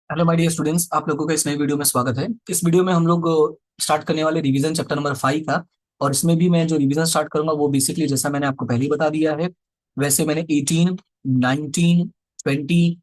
Hello my dear students, आप लोगों का इस नए वीडियो में स्वागत है। इस वीडियो में हम लोग स्टार्ट करने वाले रिवीजन चैप्टर नंबर 5 का। और इसमें भी मैं जो रिवीजन स्टार्ट करूंगा वो बेसिकली जैसा मैंने आपको पहले ही बता दिया है, वैसे मैंने 18, 19, 20,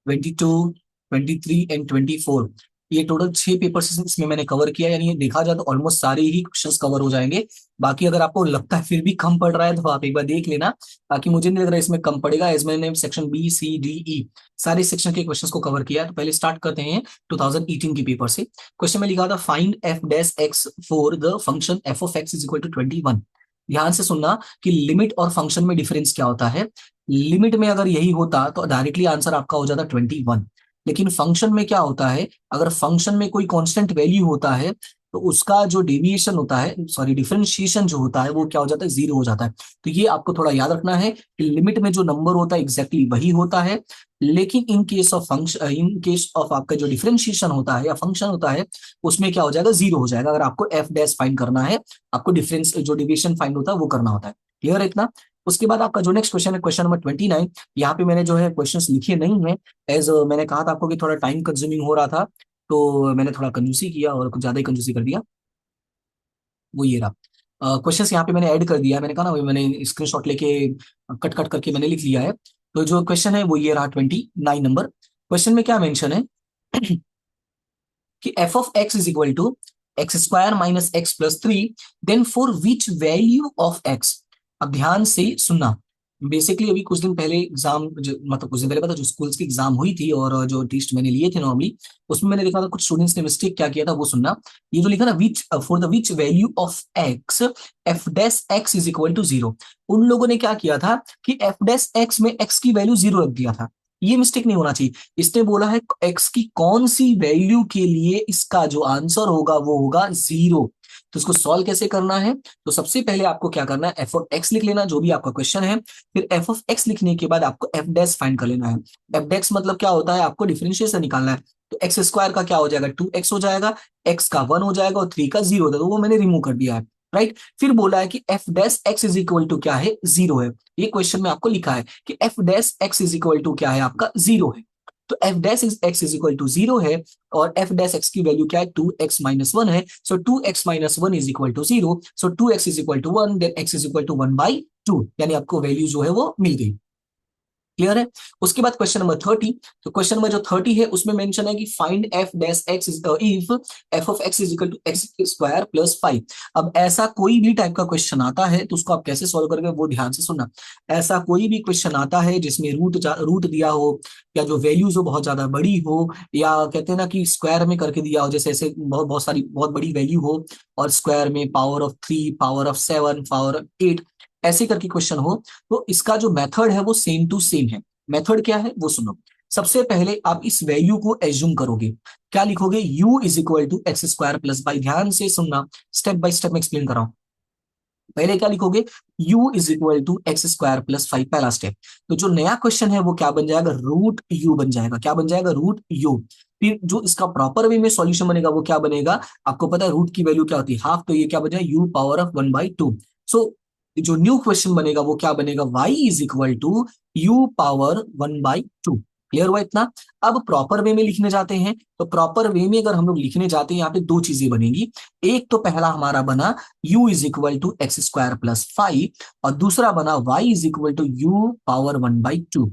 22, 23 एंड 24, ये टोटल 6 पेपर्स इसमें मैंने कवर किया। यानी ये देखा जाए तो ऑलमोस्ट सारे ही क्वेश्चंस कवर हो जाएंगे। बाकी अगर आपको लगता है फिर भी कम पड़ रहा है तो आप एक बार देख लेना। बाकी मुझे नहीं लग रहा है इसमें कम पड़ेगा, एज मैंने section B C D E सारे सेक्शन के क्वेश्चंस को कवर किया है। तो पहले स्टार्ट करते हैं 2018 के पेपर से। क्वेश्चन में लिखा था find f dash x for the function f of x is equal to 21। ध्यान से सुनना कि लिमिट और फंक्शन में डिफरेंस क्या होता है। लिमिट में अगर यही होता तो डायरेक्टली आंसर आपका हो जाता 21। लेकिन फंक्शन में क्या होता है, अगर फंक्शन में कोई कांस्टेंट वैल्यू होता है तो उसका जो डेविएशन होता है, सॉरी डिफरेंशिएशन जो होता है वो क्या हो जाता है, जीरो हो जाता है। तो ये आपको थोड़ा याद रखना है कि लिमिट में जो नंबर होता है एग्जैक्टली वही होता है। लेकिन in case of function, in case of आपका जो डिफरेंशिएशन होता है या फंक्शन होता है, उसमें क्या हो जाएगा, जीरो हो जाएगा। अगर आपको एफ डैश फाइंड करना है, आपको डिफरेंस जो डिविएशन फाइंड होता है वो करना होता है। क्लियर है इतना। उसके बाद आपका जो नेक्स्ट क्वेश्चन है, क्वेश्चन नंबर 29। यहाँ पे मैंने जो है क्वेश्चंस लिखे नहीं है, एज मैंने कहा था आपको कि थोड़ा टाइम कंज्यूमिंग हो रहा था, तो मैंने थोड़ा कंजूसी किया और कुछ ज्यादा ही कंजूसी कर दिया। वो ये रहा क्वेश्चंस यहाँ पे मैंने ऐड कर दिया है। मैंने कहा ना वही मैंने स्क्रीनशॉट लेके कट कट करके मैंने लिख लिया है। तो जो क्वेश्चन है वो ये रहा 29 नंबर। क्वेश्चन में क्या मेंशन है कि f of x is equal to x square minus x plus three, then for which value of x. अब ध्यान से सुनना। बेसिकली अभी कुछ दिन पहले एग्जाम, मतलब कुछ दिन पहले पता, जो स्कूल्स की एग्जाम हुई थी और जो टेस्ट मैंने लिए थे नॉर्मली, उसमें मैंने देखा था कुछ स्टूडेंट्स ने मिस्टेक क्या किया था, वो सुनना। ये जो लिखा ना, which for the which value of x f dash x is equal to zero, उन लोगों ने क्या किया था कि एफ डैश एक्स में एक्स की वैल्यू जीरो रख दिया था। ये मिस्टेक नहीं होना चाहिए। इसने बोला है एक्स की कौन सी वैल्यू के लिए इसका जो आंसर होगा वो होगा जीरो। तो इसको सॉल्व कैसे करना है, तो सबसे पहले आपको क्या करना है, एफ ऑफ एक्स लिख लेना जो भी आपका क्वेश्चन है। फिर एफ ऑफ एक्स लिखने के बाद आपको एफ डैश फाइंड कर लेना है। एफ डैश मतलब क्या होता है, आपको डिफरेंशिएशन निकालना है। तो एक्स स्क्वायर का क्या हो जाएगा, 2x हो जाएगा, एक्स का 1 हो जाएगा और 3 का 0 होता है, तो वो मैंने रिमूव कर दिया है। राइट। फिर बोला है कि f dash x is equal to क्या है, जीरो है। ये क्वेश्चन में आपको लिखा है कि f dash x is equal to क्या है, आपका जीरो है। तो f dash x is equal to zero है, और एफ डैश एक्स की वैल्यू क्या है, 2x-1 है। So 2x-1 is equal to zero, so 2x is equal to 1, then x is equal to 1/2, यानी आपको वैल्यू जो है वो मिल गई। क्लियर है। उसके बाद क्वेश्चन नंबर 30। तो क्वेश्चन नंबर जो 30 है उसमें मेंशन है कि find f dash x if f of x is equal to x square plus 5। अब ऐसा कोई भी टाइप का क्वेश्चन आता है तो उसको आप कैसे सॉल्व करोगे वो ध्यान से सुनना। ऐसा कोई भी क्वेश्चन आता है जिसमें रूट दिया हो, या जो वैल्यूज हो बहुत ज्यादा बड़ी हो, या कहते हैं ना कि स्क्वायर में करके दिया हो, जैसे ऐसे बहुत बहुत सारी बहुत बड़ी वैल्यू हो और स्क्वायर में power of 3, power of 7, power of 8, ऐसे करके क्वेश्चन हो, तो इसका जो मेथड है वो सेम टू सेम है। मेथड क्या है वो सुनो। सबसे पहले आप इस वैल्यू को एज्यूम करोगे। क्या लिखोगे, u is equal to x square plus by. ध्यान से सुनना, स्टेप बाय स्टेप में एक्सप्लेन कर रहा हूं। पहले क्या लिखोगे, u is equal to x square plus 5, पहला स्टेप। तो जो नया क्वेश्चन है वो क्या बन जाएगा, रूट u बन जाएगा। क्या बन जाएगा, रूट u। फिर जो इसका प्रॉपर वे में सॉल्यूशन बनेगा वो क्या बनेगा, आपको पता है रूट की वैल्यू क्या होती है, हाफ। तो ये क्या बन जाएगा, u पावर ऑफ 1/2। सो जो न्यू क्वेश्चन बनेगा वो क्या बनेगा, y is equal to u power 1/2। Clear हुआ इतना। अब प्रॉपर वे में लिखने जाते हैं, तो प्रॉपर वे में अगर हम लोग लिखने जाते हैं, यहाँ पे दो चीजें बनेगी। एक तो पहला हमारा बना u is equal to x square plus 5, और दूसरा बना y is equal to u power 1/2।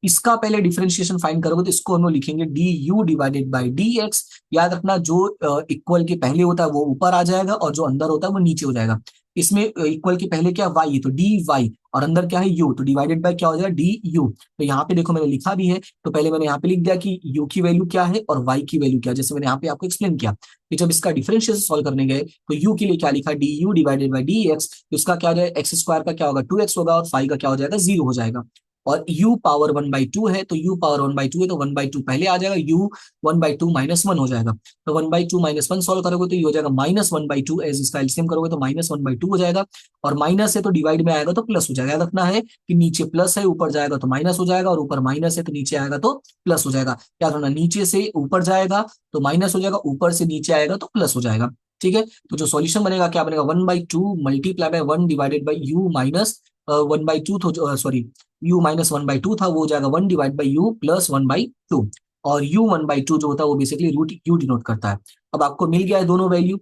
इसका पहले डिफरेंशिएशन फाइंड करोगे तो इसको हम लोग लिखेंगे D u divided by D x. याद रखना, जो इक्वल के पहले होता है वो ऊपर आ जाएगा और जो अंदर होता है वो नीचे हो जाएगा। इसमें इक्वल के पहले क्या y है तो डी वाई, और अंदर क्या है u, तो डिवाइडेड बाय क्या हो जाएगा, डी यू। तो यहाँ पे देखो मैंने लिखा भी है, तो पहले मैंने यहाँ पे लिख दिया कि u की वैल्यू क्या है और y की वैल्यू क्या है, जैसे मैंने यहाँ पे आपको एक्सप्लेन किया कि जब इसका डिफरेंशियल सॉल्व करने गए तो u के लिए क्या लिखा, D u divided by D x. तो इसका क्या हो जाएगा, एक्स स्क्वायर का क्या होगा, 2x होगा, और 5 का क्या हो जाएगा, 0 हो जाएगा। और u पावर 1/2 है, तो u पावर 1/2 है तो 1/2 पहले आ जाएगा, u 1/2 -1 हो जाएगा। तो 1/2 -1 सॉल्व करोगे तो ये हो जाएगा -1/2, एज इसका एलसीएम करोगे तो -1/2 हो जाएगा। और माइनस है तो डिवाइड में आएगा तो प्लस हो जाएगा। याद रखना है कि नीचे प्लस है, ऊपर जाएगा तो माइनस हो जाएगा, और ऊपर माइनस है तो नीचे आएगा तो प्लस हो जाएगा। याद रखना, नीचे से ऊपर जाएगा तो माइनस हो जाएगा, ऊपर से नीचे आएगा तो प्लस हो जाएगा। ठीक है। तो जो सॉल्यूशन बनेगा क्या बनेगा, 1/2 multiply by 1 divided by you minus 1/2, sorry u -1/2 था, वो हो जाएगा 1 डिवाइड बाई यू प्लस 1/2। और u1/2 जो होता है वो बेसिकली रूट u डिनोट करता है। अब आपको मिल गया है दोनों वैल्यू,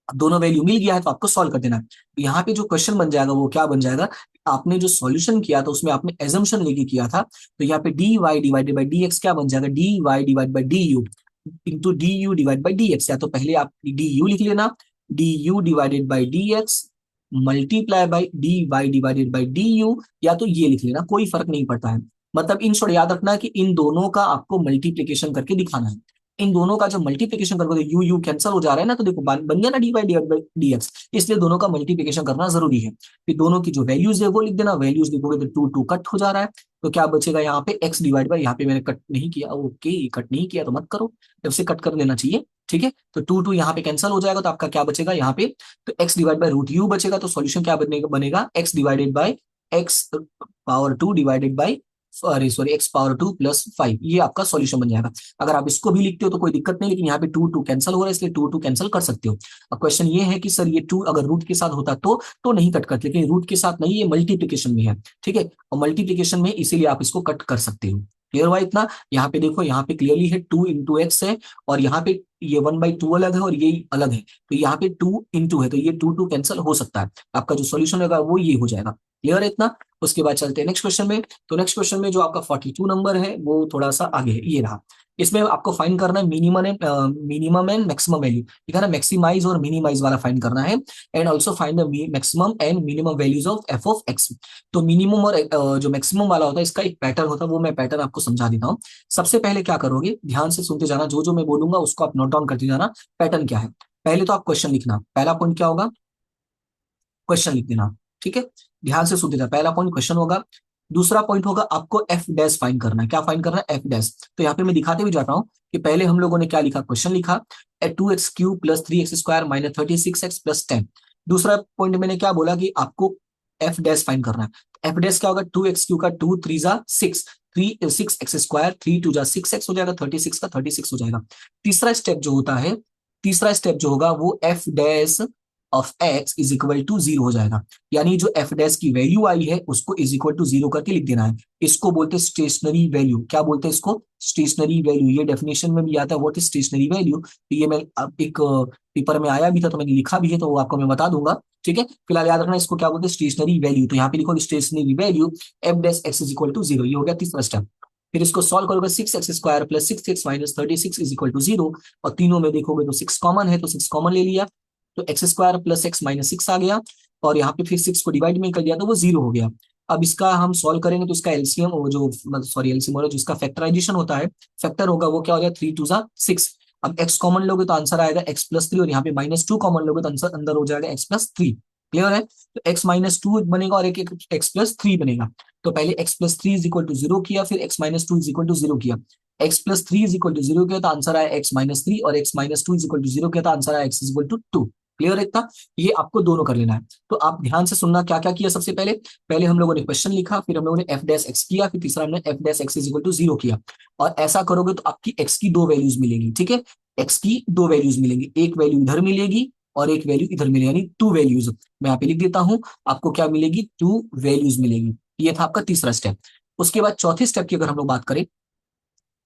दोनों वैल्यू मिल गया है तो आपको सॉल्व कर देना है। तो यहाँ पे जो क्वेश्चन बन जाएगा वो क्या बन जाएगा, आपने जो सॉल्यूशन किया था उसमें आपने एजम्पशन लेके किया था, तो यहाँ पे d y divided by D x क्या बन जाएगा, d y divide by d u into d u divide by D x. या तो पहले आप डी यू लिख लेना, d u divided by D x multiply by d y divided by d u, या तो ये लिख लेना, कोई फर्क नहीं पड़ता है। मतलब इन शॉर्ट याद रखना है कि इन दोनों का आपको मल्टीप्लीकेशन करके दिखाना है। इन दोनों का जब मल्टीप्लिकेशन करोगे तो यू कैंसिल हो जा रहा है ना, तो देखो बन गया ना d y divide by D x, इसलिए दोनों का मल्टीप्लिकेशन करना जरूरी है। फिर दोनों की जो वैल्यूज है वो लिख देना, वैल्यूज लिखोगे तो टू टू कट हो जा रहा है, तो क्या बचेगा यहाँ पे एक्स डिवाइड बाई, यहाँ पे मैंने कट नहीं किया, ओके कट नहीं किया तो मत करो, जब से कट कर देना चाहिए। ठीक है, तो टू टू यहाँ पे कैंसिल हो जाएगा, तो आपका क्या बचेगा यहाँ पे, तो x divide by root u बचेगा। तो सॉल्यूशन क्या बनेगा x divided by x power two divided by sorry x power two plus 5, ये आपका सॉल्यूशन बन जाएगा। अगर आप इसको भी लिखते हो तो कोई दिक्कत नहीं, लेकिन यहाँ पे टू टू कैंसिल हो रहा है इसलिए टू टू कैंसिल कर सकते हो। अब क्वेश्चन ये है कि सर ये टू अगर रूट के साथ होता तो नहीं कट करते, लेकिन रूट के साथ नहीं, ये मल्टीप्लीकेशन में है। ठीक है, और मल्टीप्लीकेशन में इसीलिए आप इसको कट कर सकते हो। क्लियर हुआ इतना? यहाँ पे देखो, यहाँ पे क्लियरली है टू इंटू एक्स है, और यहाँ पे ये 1/2 अलग है और ये अलग है, तो यहाँ पे टू इंटू है, तो ये टू टू कैंसिल हो सकता है। आपका जो सोल्यूशन होगा वो ये हो जाएगा। क्लियर है इतना? उसके बाद चलते हैं नेक्स्ट क्वेश्चन में। तो नेक्स्ट क्वेश्चन में जो आपका 42 नंबर है वो थोड़ा सा आगे है, ये रहा। इसमें आपको फाइंड करना है मिनिमम एंड मैक्सिमम वैल्यू, ठीक है ना, मैक्सिमाइज और मिनिमाइज वाला फाइंड करना है। And also find the maximum and minimum values of F of x. तो मिनिमम और जो मैक्सिमम वाला होता है इसका एक पैटर्न होता है, वो मैं पैटर्न आपको समझा देता हूँ। सबसे पहले क्या करोगे, ध्यान से सुनते जाना, जो जो मैं बोलूंगा उसको आप नोट डाउन करते जाना। पैटर्न क्या है, पहले तो आप क्वेश्चन लिखना, पहला पॉइंट क्या होगा, क्वेश्चन लिख देना। ठीक है, ध्यान से सुनते जाना, पहला पॉइंट क्वेश्चन होगा। दूसरा पॉइंट होगा आपको एफ डैश फाइंड करना है। क्या फाइंड करना है, एफ डैश। तो यहाँ पे मैं दिखाते हुए जाता हूँ कि पहले हम लोगों ने क्या लिखा, क्वेश्चन लिखा 2x³ plus 3x² minus 36x plus 10। दूसरा पॉइंट मैंने क्या बोला कि आपको एफ डैश फाइंड करना है। एफ डैश क्या होगा, 2x³ का 2 3 जा 6, 3 6x², 3 2 जा 6x हो जाएगा, 36 का 36 हो जाएगा। तीसरा स्टेप जो होता है, तीसरा स्टेप जो होगा वो f dash of x is equal to 0 हो जाएगा। यानी जो एफ डैश की वैल्यू आई है उसको इज इक्वल टू 0 करके लिख देना है। इसको बोलते हैं स्टेशनरी वैल्यू। क्या बोलते हैं इसको, स्टेशनरी वैल्यू। ये डेफिनेशन में भी आता है व्हाट इज स्टेशनरी वैल्यू, तो ये मैं एक पेपर में आया भी था तो मैंने लिखा भी है, तो वो आपको मैं बता दूंगा। ठीक है, फिलहाल याद रखना इसको क्या बोलते हैं, स्टेशनरी वैल्यू। तो यहाँ पे लिखो stationary value f dash x is equal to 0, ये हो गया तीसरा स्टेप। फिर इसको सॉल्व करोगे, 6x² plus 6x minus 36 is equal to 0, और तीनों में देखोगे तो 6 कॉमन है तो 6 कॉमन ले लिया, तो x² प्लस एक्स माइनस 6 आ गया, और यहाँ पे फिर 6 को डिवाइड में कर दिया तो वो 0 हो गया। अब इसका हम सॉल्व करेंगे तो इसका एलसीएम, वो जो सॉरी एलसीएम हो रहा है, जो इसका फैक्टराइजेशन होता है, फैक्टर होगा वो क्या हो जाएगा, 3 2 जा 6। अब x कॉमन लोगे तो आंसर आएगा x+3, और यहाँ पे -2 कॉमन लोगे तो आंसर अंदर हो जाएगा x+3। क्लियर है? तो x-2 बनेगा और एक x+3 बनेगा। तो पहले x+3 इज इक्वल टू 0 किया, फिर x-2 इज इक्वल टू 0 किया, x+3 इज इक्वल टू 0 किया तो आंसर आया x-3, और x-2 इज इक्वल टू 0 किया तो आंसर आया x is equal to 2। Clear है इतना? ये आपको दोनों कर लेना है। तो आप ध्यान से सुनना क्या क्या किया। सबसे पहले पहले हम लोगों ने क्वेश्चन लिखा, फिर हम लोगों ने एफ डैश एक्स किया, फिर तीसरा हमने f dash x is equal to 0 किया। और ऐसा करोगे तो आपकी एक्स की दो वैल्यूज मिलेंगी। ठीक है, एक्स की दो वैल्यूज मिलेंगी, एक वैल्यू इधर मिलेगी और एक वैल्यू इधर मिलेगी, यानी टू वैल्यूज। मैं यहाँ पे लिख देता हूँ, आपको क्या मिलेगी, टू वैल्यूज मिलेगी। ये था आपका तीसरा स्टेप। उसके बाद चौथे स्टेप की अगर हम लोग बात करें,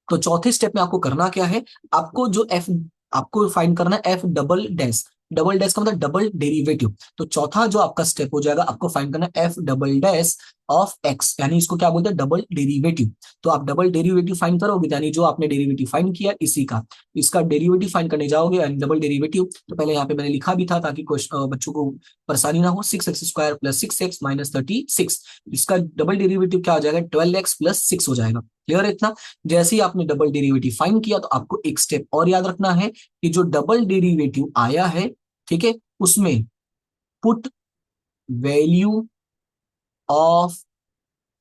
तो चौथे स्टेप में आपको करना क्या है, आपको जो एफ, आपको फाइंड करना है F double dash. Double dash का मतलब डबल डेरिवेटिव। तो चौथा जो आपका स्टेप हो जाएगा, आपको फाइंड करना है F double dash of x, यानी इसको क्या बोलते हैं, डबल डेरिवेटिव। तो आप डबल डेरिवेटिव फाइंड करोगे, यानी जो आपने डेरिवेटिव फाइंड किया इसी का, इसका डेरिवेटिव फाइंड करने जाओगे, यानी डबल डेरिवेटिव। तो पहले यहाँ पे मैंने लिखा भी था ताकि बच्चों को परेशानी ना हो, 6x² प्लस 6x माइनस 36, इसका डबल डेरिवेटिव क्या हो जाएगा, 12x प्लस 6 हो जाएगा। क्लियर है इतना? जैसे ही आपने डबल डेरिवेटिव फाइंड किया तो आपको एक स्टेप और याद रखना है कि जो डबल डेरिवेटिव आया है, ठीक है, उसमें पुट वैल्यू ऑफ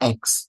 एक्स,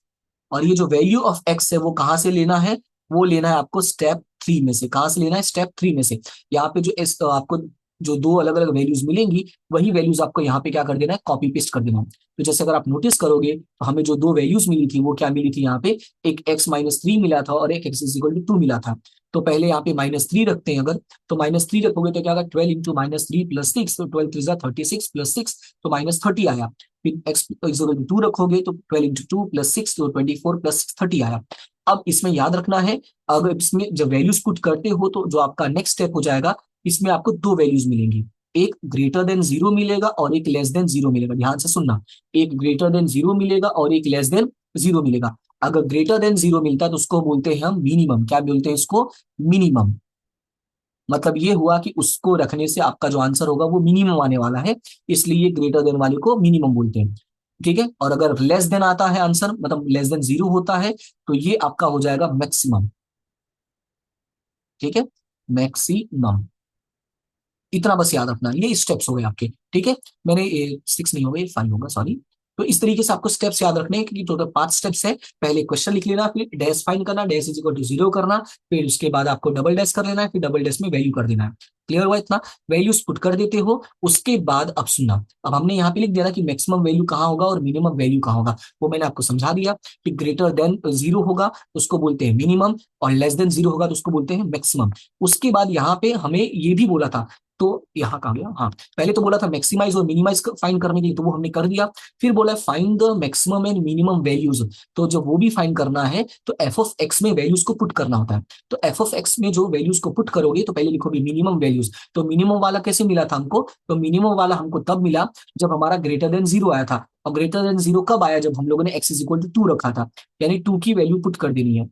और ये जो वैल्यू ऑफ एक्स है वो कहां से लेना है, वो लेना है आपको स्टेप 3 में से। कहां से लेना है, स्टेप 3 में से। यहाँ पे जो आपको जो दो अलग अलग वैल्यूज मिलेंगी, वही वैल्यूज आपको यहाँ पे क्या कर देना है, कॉपी पेस्ट कर देना है। तो जैसे अगर आप नोटिस करोगे तो हमें जो दो वैल्यूज मिली थी वो क्या मिली थी, यहाँ पे एक x-3 मिला था और एक x इज इक्वल टू 2 मिला था। तो पहले यहाँ पे -3 रखते हैं अगर, तो -3 रखोगे तो क्या होगा, 12 इंटू -3 प्लस 6, तो 12 3 36 प्लस 6 तो -30 आया। फिर x इक्वल टू 2 रखोगे तो 12 इंटू 2 प्लस 6 तो 24 प्लस 30 आया। अब इसमें याद रखना है, अगर इसमें जब वैल्यूज पुट करते हो तो जो आपका नेक्स्ट स्टेप हो जाएगा, इसमें आपको दो वैल्यूज मिलेंगी, एक ग्रेटर देन जीरो मिलेगा और एक लेस देन जीरो मिलेगा। ध्यान से सुनना, एक ग्रेटर देन जीरो मिलेगा और एक लेस देन जीरो मिलेगा। अगर ग्रेटर देन जीरो मिलता है तो उसको बोलते हैं हम मिनिमम। क्या बोलते हैं इसको? मिनिमम। मतलब ये हुआ कि उसको रखने से आपका जो आंसर होगा वो मिनिमम आने वाला है, इसलिए ग्रेटर देन वाले को मिनिमम बोलते हैं। ठीक है, और अगर लेस देन आता है आंसर, मतलब लेस देन जीरो होता है, तो ये आपका हो जाएगा मैक्सिमम। ठीक है, मैक्सिमम। इतना बस याद रखना, ये स्टेप्स हो गए आपके। ठीक है, मैंने 6 नहीं हो गए, 5 होगा, सॉरी। तो इस तरीके से आपको स्टेप्स याद रखने हैं, क्योंकि टोटल 5 स्टेप्स है। पहले क्वेश्चन लिख लेना, फिर डैश फाइंड करना, dash is equal to zero करना, फिर उसके बाद आपको डबल डैश कर लेना है, फिर डबल डैश में वैल्यू कर देना है। क्लियर हुआ इतना? वैल्यूज पुट कर देते हो, उसके बाद अब सुनना, अब हमने यहाँ पे लिख दिया था कि मैक्सिमम वैल्यू कहाँ होगा और मिनिमम वैल्यू कहाँ होगा, वो मैंने आपको समझा दिया कि ग्रेटर देन जीरो होगा तो उसको बोलते हैं मिनिमम, और लेस देन जीरो होगा तो उसको बोलते हैं मैक्सिमम। उसके बाद यहाँ पे हमें ये भी बोला था, तो यहाँ कहा गया, हाँ, पहले तो बोला था मैक्सिमाइज और मिनिमाइज फाइंड करने के लिए, तो वो हमने कर दिया। फिर बोला find the maximum and minimum values, तो जब वो भी फाइंड करना है तो एफ ऑफ एक्स में वैल्यूज को पुट करना होता है। तो एफ ऑफ एक्स में जो वैल्यूज को पुट करोगे तो पहले लिखोगे मिनिमम वैल्यूज। तो मिनिमम वाला कैसे मिला था हमको? तो मिनिमम वाला हमको तब मिला जब हमारा ग्रेटर देन जीरो आया था। और ग्रेटर देन जीरो कब आया? जब हम लोगों ने x is equal to two रखा था, यानी टू की वैल्यू पुट कर देनी है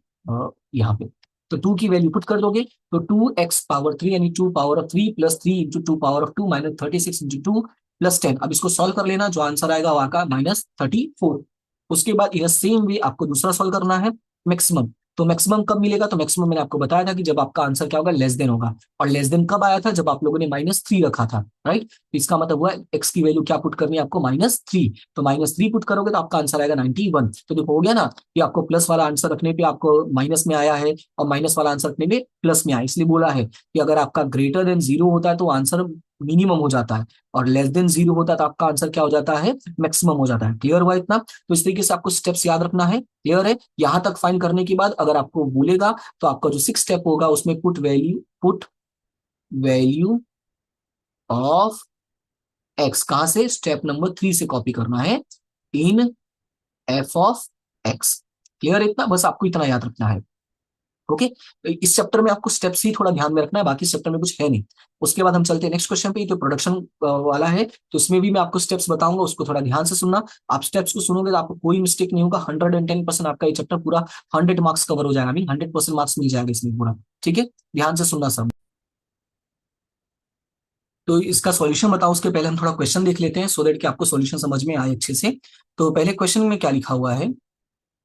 यहाँ पे। तो टू की वैल्यू पुट कर दोगे तो 2x पावर 3 यानी 2 power of 3 plus 3 into 2 power of 2 -36 into 2 plus 10। अब इसको सॉल्व कर लेना, जो आंसर आएगा वो आएगा -34। उसके बाद इन सेम वे आपको दूसरा सॉल्व करना है, मैक्सिमम। तो मैक्सिमम कब मिलेगा? तो मैक्सिमम मैंने आपको बताया था कि जब आपका आंसर क्या होगा? लेस देन होगा। और लेस देन कब आया था? जब आप लोगों ने -3 रखा था, राइट? तो इसका मतलब हुआ एक्स की वैल्यू क्या पुट करनी है आपको? -3। तो -3 पुट करोगे तो आपका आंसर आएगा 91। तो देखो हो गया ना कि आपको प्लस वाला आंसर रखने पे आपको माइनस में आया है, और माइनस वाला आंसर रखने पे प्लस में आया। इसलिए बोला है कि अगर आपका ग्रेटर देन जीरो होता है तो आंसर मिनिमम हो जाता है, और लेस देन जीरो होता है तो आपका आंसर क्या हो जाता है? मैक्सिमम हो जाता है। क्लियर हुआ इतना? तो इस तरीके से आपको स्टेप्स याद रखना है। क्लियर है? यहां तक फाइंड करने के बाद अगर आपको बोलेगा तो आपका जो 6 स्टेप होगा उसमें पुट वैल्यू ऑफ एक्स कहां से? स्टेप नंबर 3 से कॉपी करना है, in F of x. Clear है इतना? बस आपको इतना याद रखना है। ओके, तो इस चैप्टर में आपको स्टेप्स ही थोड़ा ध्यान में रखना है, बाकी चैप्टर में कुछ है नहीं। उसके बाद हम चलते हैं नेक्स्ट क्वेश्चन पे, तो प्रोडक्शन वाला है, तो इसमें भी मैं आपको स्टेप्स बताऊंगा, उसको थोड़ा ध्यान से सुनना। आप स्टेप्स को सुनोगे तो आपको कोई मिस्टेक नहीं होगा, 110% आपका ये चैप्टर पूरा 100 मार्क्स कवर हो जाएगा, 100% मार्क्स मिल जाएगा इसमें पूरा। ठीक है, ध्यान से सुनना सब। तो इसका सॉल्यूशन बताओ, उसके पहले हम थोड़ा क्वेश्चन देख लेते हैं, सो दैट कि आपको सॉल्यूशन समझ में आए अच्छे से। तो पहले क्वेश्चन में क्या लिखा हुआ है?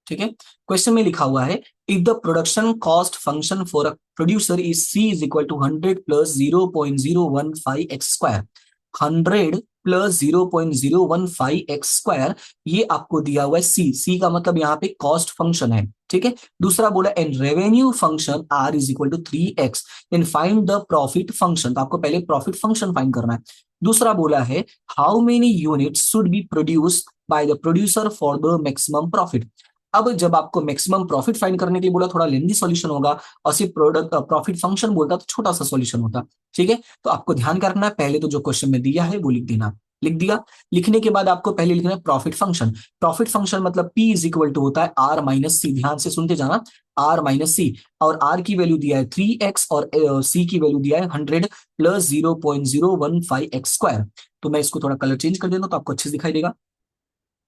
ठीक है, क्वेश्चन में लिखा हुआ है, if the production cost function for a producer is c is equal to 100 + 0.015 x square. 100 + 0.015 x square, ये आपको दिया हुआ है सी। सी का मतलब यहाँ पे कॉस्ट फंक्शन है। ठीक है, दूसरा बोला and revenue function r is equal to 3x, then find the profit function. तो आपको पहले प्रॉफिट फंक्शन फाइंड करना है। दूसरा बोला है how many units should be produce by the producer for the maximum profit. अब जब आपको मैक्सिमम प्रॉफिट फाइंड करने के लिए बोला, थोड़ा लेंथी सॉल्यूशन होगा, और सिर्फ प्रोडक्ट प्रॉफिट फंक्शन बोलता तो छोटा सा सॉल्यूशन होता। ठीक है, तो आपको ध्यान क्या रखना है, पहले तो जो क्वेश्चन में दिया है वो लिख देना। लिख दिया, लिखने के बाद आपको पहले लिखना है प्रॉफिट फंक्शन। प्रॉफिट फंक्शन मतलब P इज इक्वल टू होता है R - C। ध्यान से सुनते जाना, R - C। और R की वैल्यू दिया है 3x, और C की वैल्यू दिया है 100 + 0.015 x स्क्वायर। तो मैं इसको थोड़ा कलर चेंज कर देता हूं तो आपको अच्छे से दिखाई देगा।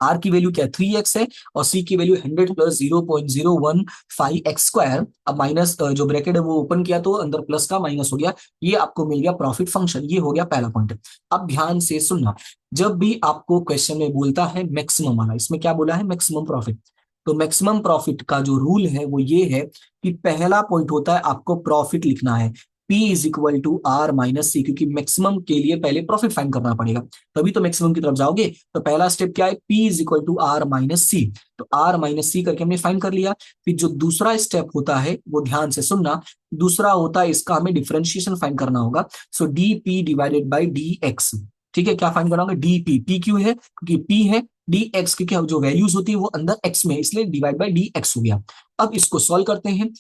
आर की वैल्यू क्या है? 3x है, और सी की वैल्यू 100 + 0.015 x स्क्वायर। अब माइनस जो ब्रैकेट है वो ओपन किया तो अंदर प्लस का माइनस हो गया, ये आपको मिल गया प्रॉफिट फंक्शन। ये हो गया पहला पॉइंट। अब ध्यान से सुनना, जब भी आपको क्वेश्चन में बोलता है मैक्सिमम वाला, इसमें क्या बोला है? Maximum profit. तो मैक्सिमम प्रॉफिट का जो रूल है वो ये है कि पहला पॉइंट होता है आपको प्रॉफिट लिखना है, P is equal to R - C, क्योंकि मैक्सिमम के लिए पहले प्रॉफिट फाइंड करना पड़ेगा, तभी तो मैक्सिमम की तरफ जाओगे। तो पहला स्टेप क्या है? P is equal to R - C। तो R - C करके हमने फाइंड कर लिया। फिर जो दूसरा स्टेप होता है वो ध्यान से सुनना, दूसरा होता है इसका हमें डिफरेंशिएशन फाइंड करना होगा। सो DP डिवाइडेड बाई DX। ठीक है, क्या फाइंड करना होगा? DP, P क्यों है? क्योंकि P है, DX क्योंकि जो वैल्यूज होती है वो अंदर X में है, इसलिए डिवाइड बाई DX हो गया। अब इसको सॉल्व करते हैं,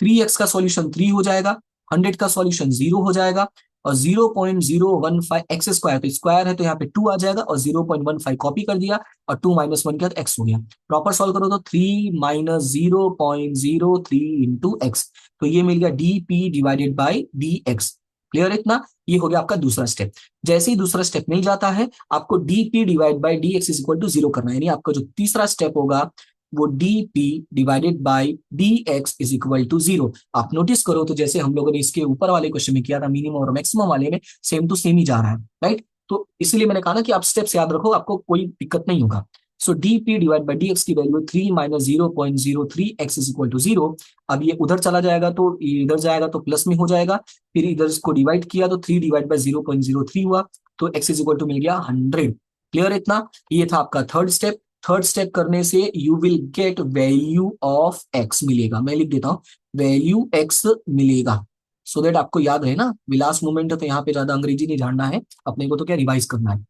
3x का सॉल्यूशन 3 हो जाएगा, 100 का सॉल्यूशन 0 हो जाएगा, और 0.015 एक्स स्क्वायर, तो स्क्वायर है तो यहाँ पे 2 आ जाएगा, और 0.15 कॉपी कर दिया, और 2 माइनस 1 किया तो एक्स हो गया। प्रॉपर सॉल्व करो तो 3 माइनस 0.03 इंटू एक्स, तो ये मिल गया D p divided by D x. Clear इतना? ये हो गया आपका दूसरा स्टेप। जैसे ही दूसरा स्टेप मिल जाता है, आपको d P divide by D x is equal to 0 करना है, यानी आपका जो तीसरा स्टेप होगा वो d p divided by D x is equal to 0। आप नोटिस करो तो जैसे हम लोगों ने इसके ऊपर वाले क्वेश्चन में किया था मिनिमम और मैक्सिमम वाले में, सेम टू सेम ही जा रहा है, राइट? तो इसीलिए मैंने कहा ना कि आप स्टेप्स याद रखो, आपको कोई दिक्कत नहीं होगा। So D P divide by D X की value 3 minus 0.03 X is equal to 0। अब ये उधर चला जाएगा तो इधर जाएगा तो प्लस में हो जाएगा, फिर इधर इसको डिवाइड किया तो 3 डिवाइड बाई 0.03 हुआ, तो एक्स इज इक्वल टू मिल गया 100। क्लियर इतना? ये था आपका थर्ड स्टेप। थर्ड स्टेप करने से you will get value of x मिलेगा, मैं लिख देता हूं वैल्यू एक्स मिलेगा, सो देट आपको याद रहे ना। विलास मूवमेंट है तो यहाँ पे ज्यादा अंग्रेजी नहीं जानना है अपने को, तो क्या रिवाइज करना है।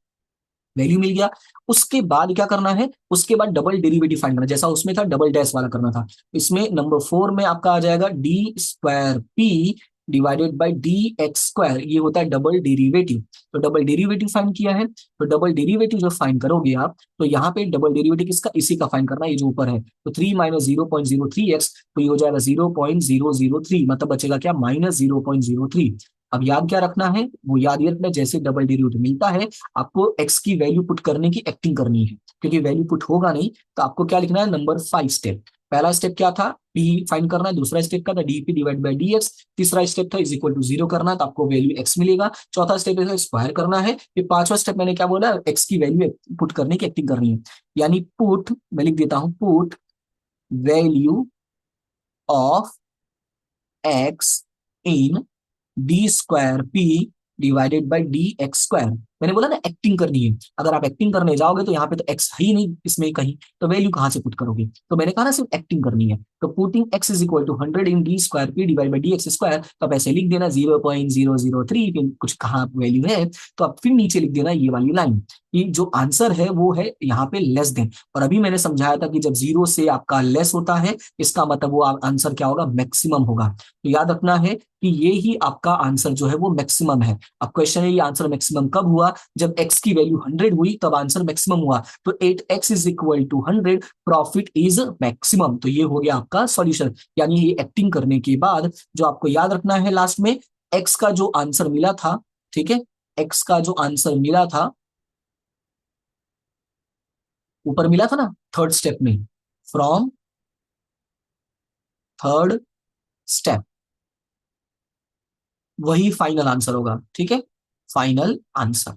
वैल्यू मिल गया, उसके बाद क्या करना है, उसके बाद डबल डेरिवेटिव फाइंड करना, जैसा उसमें था डबल डैश वाला करना था। इसमें नंबर 4 में आपका आ जाएगा D square P divided by D x square, ये होता है डबल डेरिवेटिव। तो डबल डेरिवेटिव फाइंड किया है, तो डबल डेरिवेटिव जब फाइंड करोगे आप, तो यहाँ पे डबल डेरिवेटिव किसका, इसी का फाइंड करना है, ये जो ऊपर है। तो 3 माइनस 0.03 एक्स, तो ये हो जाएगा 0.003, मतलब बचेगा क्या, माइनस 0.03। अब याद क्या रखना है, वो याद ये रखना है, जैसे डबल डेरिवेटिव मिलता है आपको एक्स की वैल्यू पुट करने की एक्टिंग करनी है, क्योंकि वैल्यू पुट होगा नहीं। तो आपको क्या लिखना है, नंबर 5 स्टेप। पहला स्टेप क्या था, पी फाइंड करना है, दूसरा स्टेप का था D P divide by D x, तीसरा स्टेप था इज इक्वल टू 0 करना, तो आपको वैल्यू एक्स मिलेगा। चौथा स्टेप है स्क्वायर करना है। फिर पांचवा स्टेप मैंने क्या बोला, एक्स की वैल्यू पुट करने की एक्टिंग करनी है, यानी पुट, मैं लिख देता हूं put value of x in d square P divided by D x square. मैंने बोला ना एक्टिंग करनी है, अगर आप एक्टिंग करने जाओगे तो यहाँ पे तो एक्स है ही नहीं इसमें कहीं, तो वैल्यू कहाँ से पुट करोगे? तो मैंने कहा ना सिर्फ एक्टिंग करनी है, तो putting x is equal to 100 in d square p divide by D x square, तो आप ऐसे लिख देना 0.003, कुछ कहाँ वैल्यू है तो आप फिर नीचे लिख देना ये वाली लाइन, कि जो आंसर है वो है यहाँ पे लेस देन। और अभी मैंने समझाया था कि जब जीरो से आपका लेस होता है, इसका मतलब वो आंसर क्या होगा, मैक्सिमम होगा। तो याद रखना है कि ये ही आपका आंसर जो है वो मैक्सिमम है। अब क्वेश्चन है ये आंसर मैक्सिमम कब हुआ, जब x की वैल्यू 100 हुई तब आंसर मैक्सिमम हुआ। तो 8x is equal to 100, profit is maximum, तो ये हो गया आपका सॉल्यूशन। यानी ये एक्टिंग करने के बाद जो आपको याद रखना है लास्ट में, x का जो आंसर मिला था, ठीक है, x का जो आंसर मिला था ऊपर मिला था ना थर्ड स्टेप में, फ्रॉम थर्ड स्टेप, वही फाइनल आंसर होगा, ठीक है, फाइनल आंसर।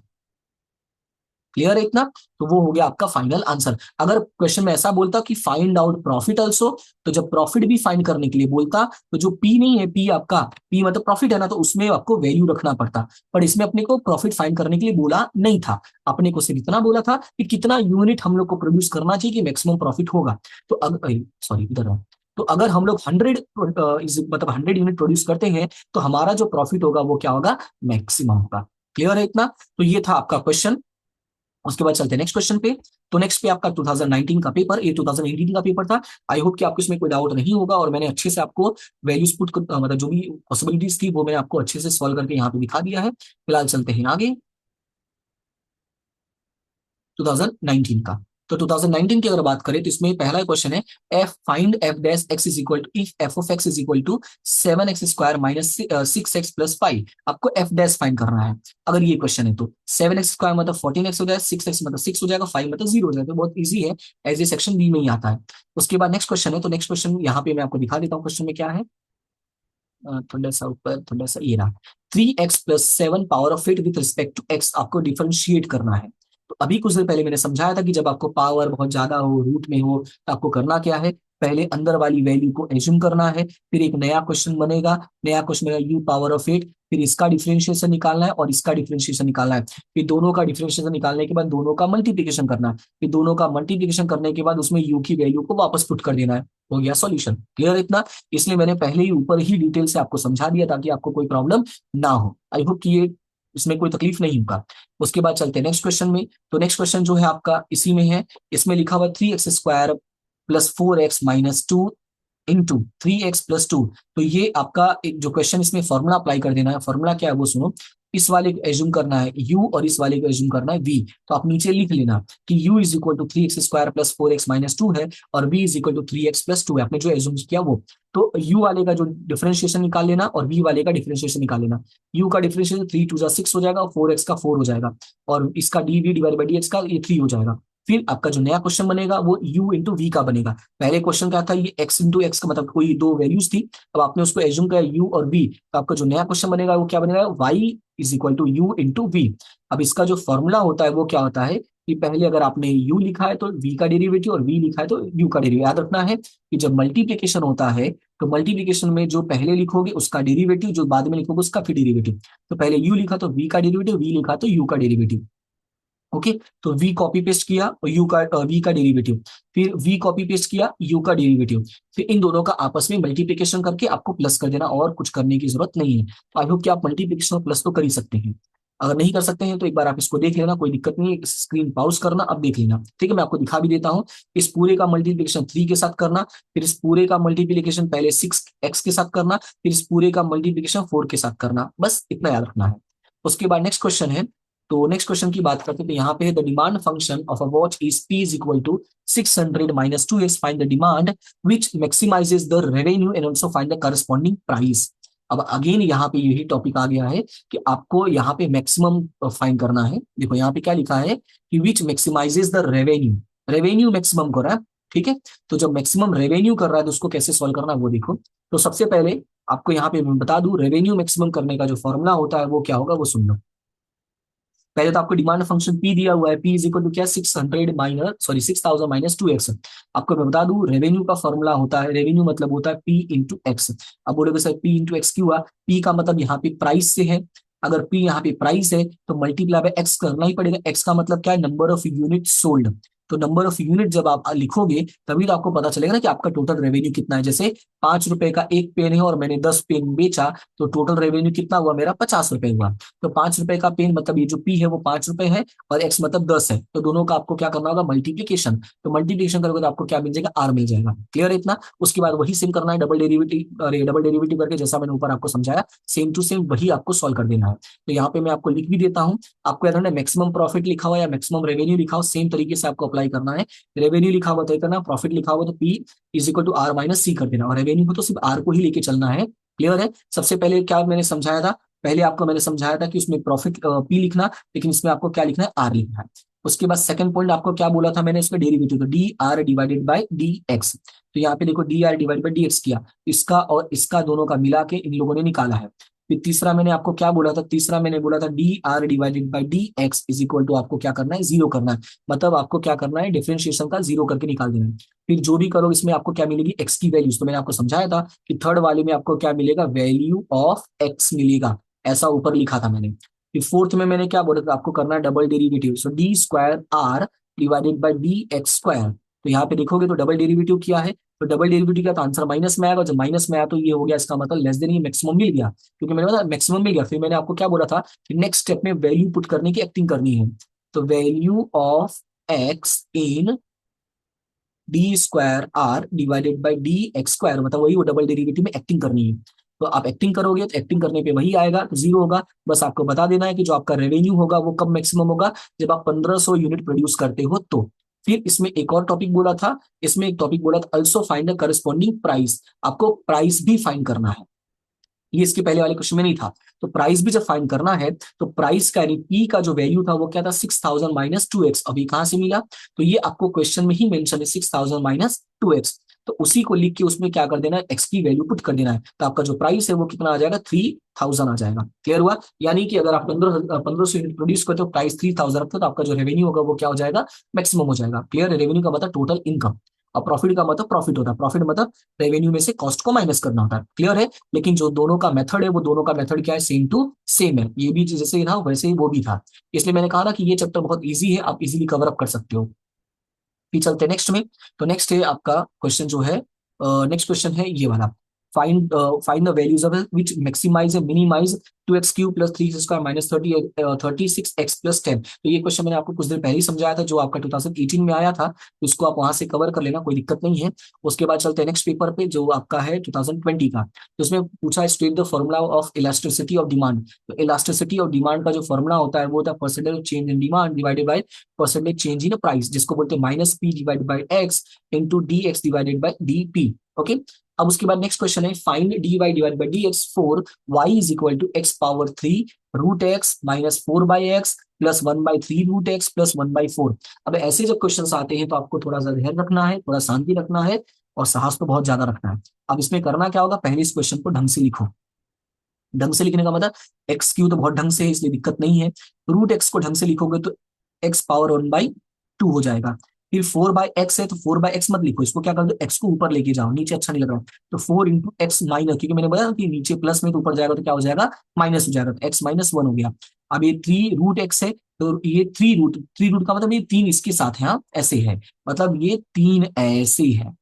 क्लियर है इतना? तो वो हो गया आपका फाइनल आंसर। अगर क्वेश्चन में ऐसा बोलता कि फाइंड आउट प्रॉफिट आल्सो, तो जब प्रॉफिट भी फाइंड करने के लिए बोलता, तो जो पी नहीं है, पी आपका, पी मतलब प्रॉफिट है ना, तो उसमें आपको वैल्यू रखना पड़ता। पर इसमें अपने को प्रॉफिट फाइंड करने के लिए बोला नहीं था, अपने को सिर्फ इतना बोला था कि कितना यूनिट हम लोग को प्रोड्यूस करना चाहिए कि मैक्सिमम प्रॉफिट होगा। तो अगर, सॉरी इधर आओ। तो अगर हम लोग 100 मतलब 100 यूनिट प्रोड्यूस करते हैं, तो हमारा जो प्रॉफिट होगा वो क्या होगा, मैक्सिमम होगा। क्लियर है इतना? तो ये था आपका क्वेश्चन। उसके बाद चलते हैं नेक्स्ट क्वेश्चन पे। तो नेक्स्ट पे आपका 2019 का पेपर, ये 2018 का पेपर था। आई होप कि आपको इसमें कोई डाउट नहीं होगा, और मैंने अच्छे से आपको वैल्यूज पुट मतलब जो भी पॉसिबिलिटीज थी वो मैंने आपको अच्छे से सॉल्व करके यहाँ पे दिखा दिया है। फिलहाल चलते हैं आगे 2019 का। तो 2019 की अगर बात करें तो इसमें पहला क्वेश्चन है, f find f dash x is equal to, if f of x is equal to 7x square minus 6x plus 5, आपको एफ डैश फाइंड करना है। अगर ये क्वेश्चन है तो 7x स्क्वायर मतलब 14x हो जाएगा, 6x मतलब 6 हो जाएगा, 5 मतलब 0 हो जाएगा, तो बहुत ईजी है, एज ए सेक्शन बी में ही आता है। उसके बाद नेक्स्ट क्वेश्चन है, तो नेक्स्ट क्वेश्चन यहाँ पे मैं आपको दिखा देता हूँ क्वेश्चन में क्या है। थोड़ा सा ऊपर, थोड़ा सा ये रहा, 3x plus 7 power of 8 with respect to x आपको डिफरेंशिएट करना है। तो अभी कुछ देर पहले मैंने समझाया था कि जब आपको पावर बहुत ज्यादा हो, रूट में हो, तो आपको करना क्या है, पहले अंदर वाली वैल्यू को एज्यूम करना है, फिर एक नया क्वेश्चन बनेगा, नया क्वेश्चन बनेगा u पावर ऑफ 8, फिर इसका डिफरेंशिएशन निकालना है और इसका डिफरेंशिएशन निकालना है, फिर दोनों का डिफरेंशिएशन निकालने के बाद दोनों का मल्टीप्लीकेशन करना है, फिर दोनों का मल्टीप्लीकेशन करने के बाद उसमें u की वैल्यू को वापस पुट कर देना है। हो गया सॉल्यूशन। क्लियर इतना? इसलिए मैंने पहले ही ऊपर ही डिटेल से आपको समझा दिया ताकि आपको कोई प्रॉब्लम ना हो। आई होप कि ये इसमें कोई तकलीफ नहीं होगा। उसके बाद चलते हैं नेक्स्ट क्वेश्चन में। तो नेक्स्ट क्वेश्चन जो है आपका इसी में है, इसमें लिखा हुआ 3x square plus 4x minus 2 into 3x+2। तो ये आपका एक जो क्वेश्चन, इसमें फॉर्मूला अप्लाई कर देना है। फॉर्मूला क्या है वो सुनो। इस वाले को एज्यूम करना है u और इस वाले को एज्यूम करना है v। तो आप नीचे लिख लेना कि u is equal to 3x² plus 4x-2 है और v is equal to 3x+2 है। आपने जो एज्यूम किया वो, तो u वाले का जो डिफरेंशिएशन निकाल लेना और v वाले का डिफरेंशिएशन निकाल लेना। u का डिफरेंशिएशन 3×2=6 हो जाएगा और 4x का 4 हो जाएगा और इसका dv डिवाइड बाई dx का ये 3 हो जाएगा। फिर आपका जो नया क्वेश्चन बनेगा वो u इंटू वी का बनेगा। पहले क्वेश्चन क्या था, ये x इंटू एक्स का मतलब कोई दो वैल्यूज थी, अब आपने उसको एज्यूम किया u और v। तो आपका जो नया क्वेश्चन बनेगा वो क्या बनेगा, y is equal to u into v. अब इसका जो फॉर्मूला होता है वो क्या होता है कि पहले अगर आपने u लिखा है तो v का डेरिवेटिव और v लिखा है तो u का डेरिवेटिव। याद रखना है कि जब मल्टीप्लीकेशन होता है तो मल्टीप्लीकेशन में जो पहले लिखोगे उसका डेरिवेटिव, जो बाद में लिखोगे उसका फिर डेरिवेटिव। तो पहले u लिखा तो v का डेरिवेटिव, v लिखा तो u का डेरिवेटिव। ओके, तो v कॉपी पेस्ट किया और u का v का डेरिवेटिव, फिर v कॉपी पेस्ट किया u का डेरिवेटिव, फिर इन दोनों का आपस में मल्टीप्लिकेशन करके आपको प्लस कर देना और कुछ करने की जरूरत नहीं है। तो आई होप कि आप मल्टीप्लिकेशन और प्लस तो कर ही सकते हैं। अगर नहीं कर सकते हैं तो एक बार आप इसको देख लेना, कोई दिक्कत नहीं है, स्क्रीन पॉज करना, अब देख लेना। ठीक है, मैं आपको दिखा भी देता हूँ। इस पूरे का मल्टीप्लिकेशन 3 के साथ करना, फिर इस पूरे का मल्टीप्लिकेशन पहले 6x के साथ करना, फिर इस पूरे का मल्टीप्लिकेशन 4 के साथ करना, बस इतना याद रखना है। उसके बाद नेक्स्ट क्वेश्चन है। तो नेक्स्ट क्वेश्चन की बात करते हैं, तो यहाँ पे the demand function of a watch is p is equal to 600 - 2x, find the demand which maximises the revenue and also find the corresponding price. अब अगेन यहाँ पे यही टॉपिक आ गया है कि आपको यहाँ पे मैक्सिमम फाइंड करना है। देखो यहाँ पे क्या लिखा है कि विच maximises the revenue, revenue maximum कर रहा है। ठीक है, तो जब मैक्सिमम रेवेन्यू कर रहा है तो उसको कैसे सॉल्व करना है वो देखो। तो सबसे पहले आपको यहाँ पे मैं बता दूं, रेवेन्यू मैक्सिमम करने का जो फॉर्मूला होता है वो क्या होगा वो सुन लो। पहले तो आपको डिमांड फंक्शन पी दिया हुआ है, पी इज इक्वल टू क्या, 6000 - 2x। आपको मैं बता दूं रेवेन्यू का फॉर्मूला होता है, रेवेन्यू मतलब होता है पी इंटू एक्स। अब बोलोगे सर पी इंटू एक्स क्यों हुआ, पी का मतलब यहाँ पे प्राइस से है। अगर पी यहाँ पे प्राइस है तो मल्टीप्लाई बाय एक्स करना ही पड़ेगा। एक्स का मतलब क्या है, नंबर ऑफ यूनिट सोल्ड। तो नंबर ऑफ यूनिट जब आप लिखोगे तभी तो आपको पता चलेगा ना कि आपका टोटल रेवेन्यू कितना है। जैसे 5 रुपए का एक पेन है और मैंने 10 पेन बेचा, तो टोटल रेवेन्यू कितना हुआ मेरा, 50 रुपए हुआ। तो 5 रुपए का पेन मतलब ये जो पी है वो 5 रुपए है और एक्स मतलब 10 है, तो दोनों का आपको क्या करना होगा, मल्टीप्लीकेशन। तो मल्टीप्लीकेशन करोगे तो आपको क्या मिल जाएगा, आर मिल जाएगा। क्लियर है इतना। उसके बाद वही सेम करना है, डबल डेरिवेटिव, अरे डबल डेरिवेटिव करके जैसा मैंने ऊपर आपको समझाया सेम टू सेम वही आपको सॉल्व कर देना है। तो यहाँ पे मैं आपको लिख भी देता हूँ। आपको याद रखना मैक्सिमम प्रॉफिट लिखा हुआ या मैक्सिमम रेवेन्यू लिखा हो, सेम तरीके से आपको अप्लाई करना है। रेवेन्यू लिखा हुआ तो करना, प्रॉफिट लिखा हुआ तो P is equal to R minus C कर देना, और रेवेन्यू को तो सिर्फ आर को ही लेके चलना है। क्लियर है। सबसे पहले क्या मैंने समझाया था, पहले आपको मैंने समझाया था कि उसमें प्रॉफिट पी लिखना, लेकिन इसमें आपको क्या लिखना है, आर लिखना है। उसके बाद सेकंड पॉइंट आपको क्या बोला था मैंने, उसका डेरिवेटिव, तो D r divided by D x. तो यहाँ पे देखो D r divide by D x किया, इसका और इसका दोनों का मिला के इन लोगों ने निकाला है। फिर तीसरा मैंने आपको क्या बोला था, तीसरा मैंने बोला था d r divided by D x is equal to आपको क्या करना है, जीरो करना है। मतलब आपको क्या करना है, डिफरेंशिएशन का जीरो करके निकाल देना है। फिर जो भी करो इसमें आपको क्या मिलेगी, एक्स की वैल्यूज। तो मैंने आपको समझाया था कि थर्ड वाले में आपको क्या मिलेगा, वैल्यू ऑफ एक्स मिलेगा, ऐसा ऊपर लिखा था मैंने। फिर फोर्थ में मैंने क्या बोला था, आपको करना है double derivative, so d square r divided by D x square. तो यहाँ पे देखोगे तो डबल डेरिवेटिव किया है, तो डबल डेरिवेटिव किया तो आंसर माइनस में आएगा, जब माइनस में आया तो ये हो गया, इसका मतलब लेस देन, ये मैक्सिमम मिल गया, क्योंकि मैंने बोला मैक्सिमम मिल गया। फिर मैंने आपको क्या बोला था कि नेक्स्ट स्टेप में वैल्यू पुट करने की एक्टिंग करनी है। तो value of x in d square r divided by D x square, मतलब वही वो डबल डेरिवेटिव में एक्टिंग करनी है। तो आप एक्टिंग करोगे तो एक्टिंग करने पे वही आएगा, तो जीरो होगा। बस आपको बता देना है कि जो आपका रेवेन्यू होगा वो कब मैक्सिमम होगा, जब आप 1500 यूनिट प्रोड्यूस करते हो तो। फिर इसमें एक और टॉपिक बोला था, इसमें एक टॉपिक बोला था also find the corresponding price. आपको प्राइस भी फाइंड करना है, ये इसके पहले वाले क्वेश्चन में नहीं था। तो प्राइस भी जब फाइंड करना है तो प्राइस का यानी पी का जो वैल्यू था वो क्या था, 6000 - 2x। अभी कहां से मिला, तो ये आपको क्वेश्चन में ही मेंशन है, 6000 - 2x। तो उसी को लिख के उसमें क्या कर देना है, एक्स की वैल्यू पुट कर देना है, तो आपका जो प्राइस है वो कितना आ जाएगा, 3000 आ जाएगा। क्लियर हुआ। यानी कि अगर आप 1500 यूनिट प्रोड्यूस करते हो, प्राइस 3000 रखते हो, तो आपका जो रेवेन्यू होगा वो क्या हो जाएगा, मैक्सिमम हो जाएगा। क्लियर है। रेवेन्यू का मतलब टोटल इनकम, और प्रॉफिट का मतलब प्रॉफिट होता है। प्रॉफिट मतलब रेवेन्यू में से कॉस्ट को माइनस करना होता है। क्लियर है। लेकिन जो दोनों का मेथड है वो दोनों का मेथड क्या है, सेम टू सेम है। ये भी जैसे था वैसे ही वो भी था, इसलिए मैंने कहा ना कि ये चैप्टर बहुत इजी है, आप इजीली कवर अप कर सकते हो। फिर चलते हैं नेक्स्ट में। तो नेक्स्ट है आपका क्वेश्चन जो है, नेक्स्ट क्वेश्चन है ये वाला, find the values of which maximise and minimise 2x³ plus 3x² minus 36x plus 10। तो ये क्वेश्चन मैंने आपको कुछ दिन पहले ही समझाया था, जो आपका 2018 में आया था, तो इसको आप वहां से कवर कर लेना, कोई दिक्कत नहीं है। उसके बाद चलते हैं नेक्स्ट पेपर पे, जो आपका है 2020 का। तो उसमें पूछा है state the formula of elasticity of demand. तो इलास्टिसिटी ऑफ डिमांड का जो फॉर्मूला होता है वो होता है percentage of change in demand divided by percentage change in price, जिसको बोलते हैं minus p divided by x into d x divided by d p. Okay, अब उसके बाद नेक्स्ट क्वेश्चन है find d y divide by D x for y is equal to x power 3 root एक्स minus 4/x plus 1/3 root एक्स plus 1/4। अब ऐसे जब questions आते हैं तो आपको थोड़ा सा ध्यान रखना है, थोड़ा शांति रखना है, और साहस तो बहुत ज्यादा रखना है। अब इसमें करना क्या होगा, पहले इस क्वेश्चन को ढंग से लिखो। ढंग से लिखने का मतलब x³ तो बहुत ढंग से है, इसलिए दिक्कत नहीं है। रूट एक्स को ढंग से लिखोगे तो x पावर 1/2 हो जाएगा। फिर 4/x है तो 4/x मत लिखो, इसको क्या कर दो, x को ऊपर लेके जाओ, नीचे अच्छा नहीं लग रहा। तो 4 × x माइनस, क्योंकि मैंने बताया कि नीचे प्लस में तो ऊपर जाएगा तो क्या हो जाएगा, माइनस हो जाएगा, तो x-1 हो गया। अब ये 3 √x है, तो ये 3 रूट का मतलब ये 3 इसके साथ है, हाँ ऐसे है, मतलब ये 3 ऐसे है,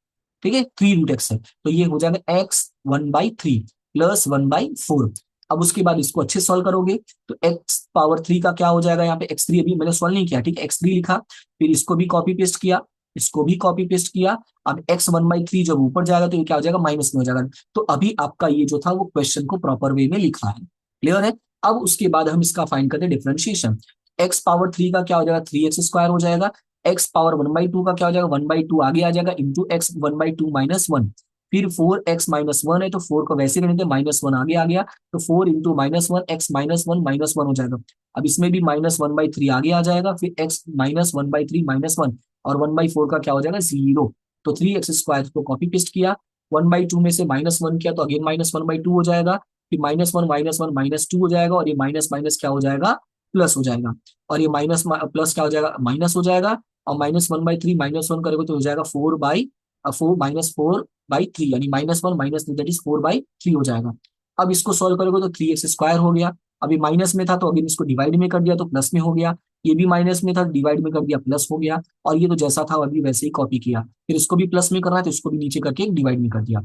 ठीक है। 3 √x है तो ये हो जाएगा x1/3 प्लस 1/4। अब उसके बाद इसको अच्छे सॉल्व करोगे तो x पावर 3 का क्या हो जाएगा, यहाँ पे x3 अभी मैंने सॉल्व नहीं किया, ठीक है, x3 लिखा, फिर इसको भी कॉपी पेस्ट किया, इसको भी कॉपी पेस्ट किया। अब x1/3 जब ऊपर जाएगा तो ये क्या हो जाएगा, माइनस में हो जाएगा। तो अभी आपका ये जो था वो क्वेश्चन को प्रॉपर वे में लिखा है, क्लियर है। अब उसके बाद हम इसका फाइंड करते हैं डिफरेंशिएशन। x पावर 3 का क्या हो जाएगा, 3x² हो जाएगा। x पावर 1/2 का क्या हो जाएगा, 1/2 आगे आ जाएगा, इंटू x 1/2 - 1। फिर 4x-1 है तो 4 को वैसे रहने दें, -1 आगे आ गया, तो 4 इंटू -1 x-1 हो जाएगा। अब इसमें भी -1/3 आगे आ जाएगा, फिर x -1/3 - 1, और 1/4 का क्या हो जाएगा, 0। तो 3x² को कॉपी पेस्ट किया, 1/2 में से -1 किया तो अगेन -1/2 हो जाएगा, फिर -1 -1 -2 हो जाएगा, और ये माइनस माइनस क्या हो जाएगा, प्लस हो जाएगा, और ये माइनस प्लस क्या हो जाएगा, माइनस हो जाएगा, और -1/3 -1 करोगे तो हो जाएगा 4/3, यानी -1 -3 दैट इज 4/3 हो जाएगा। अब इसको सॉल्व करोगे तो 3x² हो गया। अभी माइनस में था तो अभी इसको डिवाइड में कर दिया तो प्लस में हो गया, ये भी माइनस में था डिवाइड में कर दिया प्लस हो गया, और ये तो जैसा था अभी वैसे ही कॉपी किया, फिर इसको भी प्लस में करना है तो इसको भी नीचे करके डिवाइड में कर दिया।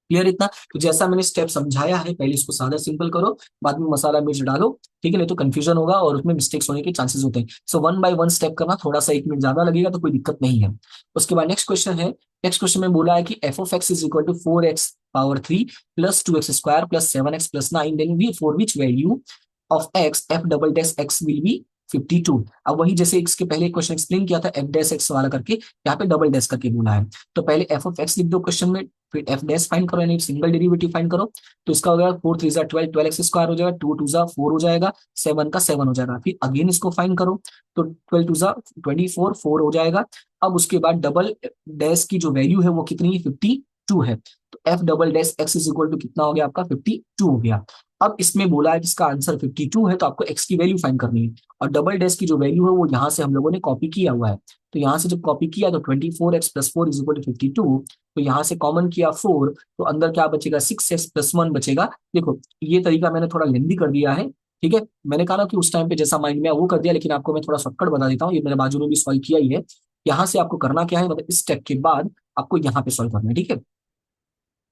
क्लियर इतना। तो जैसा मैंने स्टेप समझाया है, पहले इसको सादा सिंपल करो, बाद में मसाला मिर्च डालो, ठीक है, नहीं तो कंफ्यूजन होगा और उसमें मिस्टेक्स होने के चांसेस होते हैं। सो 1 बाय 1 स्टेप करना, थोड़ा सा 1 मिनट ज्यादा लगेगा तो कोई दिक्कत नहीं है। उसके बाद नेक्स्ट क्वेश्चन है, नेक्स्ट क्वेश्चन में बोला है कि f(x) is equal to 4x power 3 plus 2x² plus 7x plus 9, then we for which value of x f double dash x will be 52। अब वही जैसे इसके पहले क्वेश्चन एक्सप्लेन किया था f डैश x वाला करके, यहाँ पे डबल डैश करके बोला है। तो पहले f(x) लिख दो क्वेश्चन में, फिर f डैश फाइंड करो, यानी सिंगल डेरिवेटिव फाइंड करो। तो इसका हो जाएगा 4 3 12, 12x² हो जाएगा, 2 2 4 हो जाएगा, 7 का 7 हो जाएगा। फिर अगेन इसको फाइंड करो तो 12 2 24 4 हो जाएगा। अब उसके बाद डबल डैश की जो वैल्यू है वो कितनी है, 52 है। तो f double dash x is equal to कितना हो गया आपका, 52 हो गया। अब इसमें बोला है कि इसका आंसर 52 है तो आपको x की वैल्यू फाइंड करनी है, और डबल डैश की जो वैल्यू है वो यहाँ से हम लोगों ने कॉपी किया हुआ है। तो यहाँ से जब कॉपी किया तो 24x plus 4 is equal to 52, तो यहाँ से कॉमन किया 4, तो अंदर क्या बचेगा, 6x प्लस 1 बचेगा। देखो ये तरीका मैंने थोड़ा लेंदी कर दिया है, ठीक है, मैंने कहा ना कि उस टाइम पे जैसा माइंड में है वो कर दिया, लेकिन आपको मैं थोड़ा शॉर्टकट बता देता हूँ, ये मेरे बाजू में भी सॉल्व किया ही है। यहाँ से आपको करना क्या है, मतलब इस स्टेप के बाद आपको यहाँ पे सॉल्व करना है, ठीक है।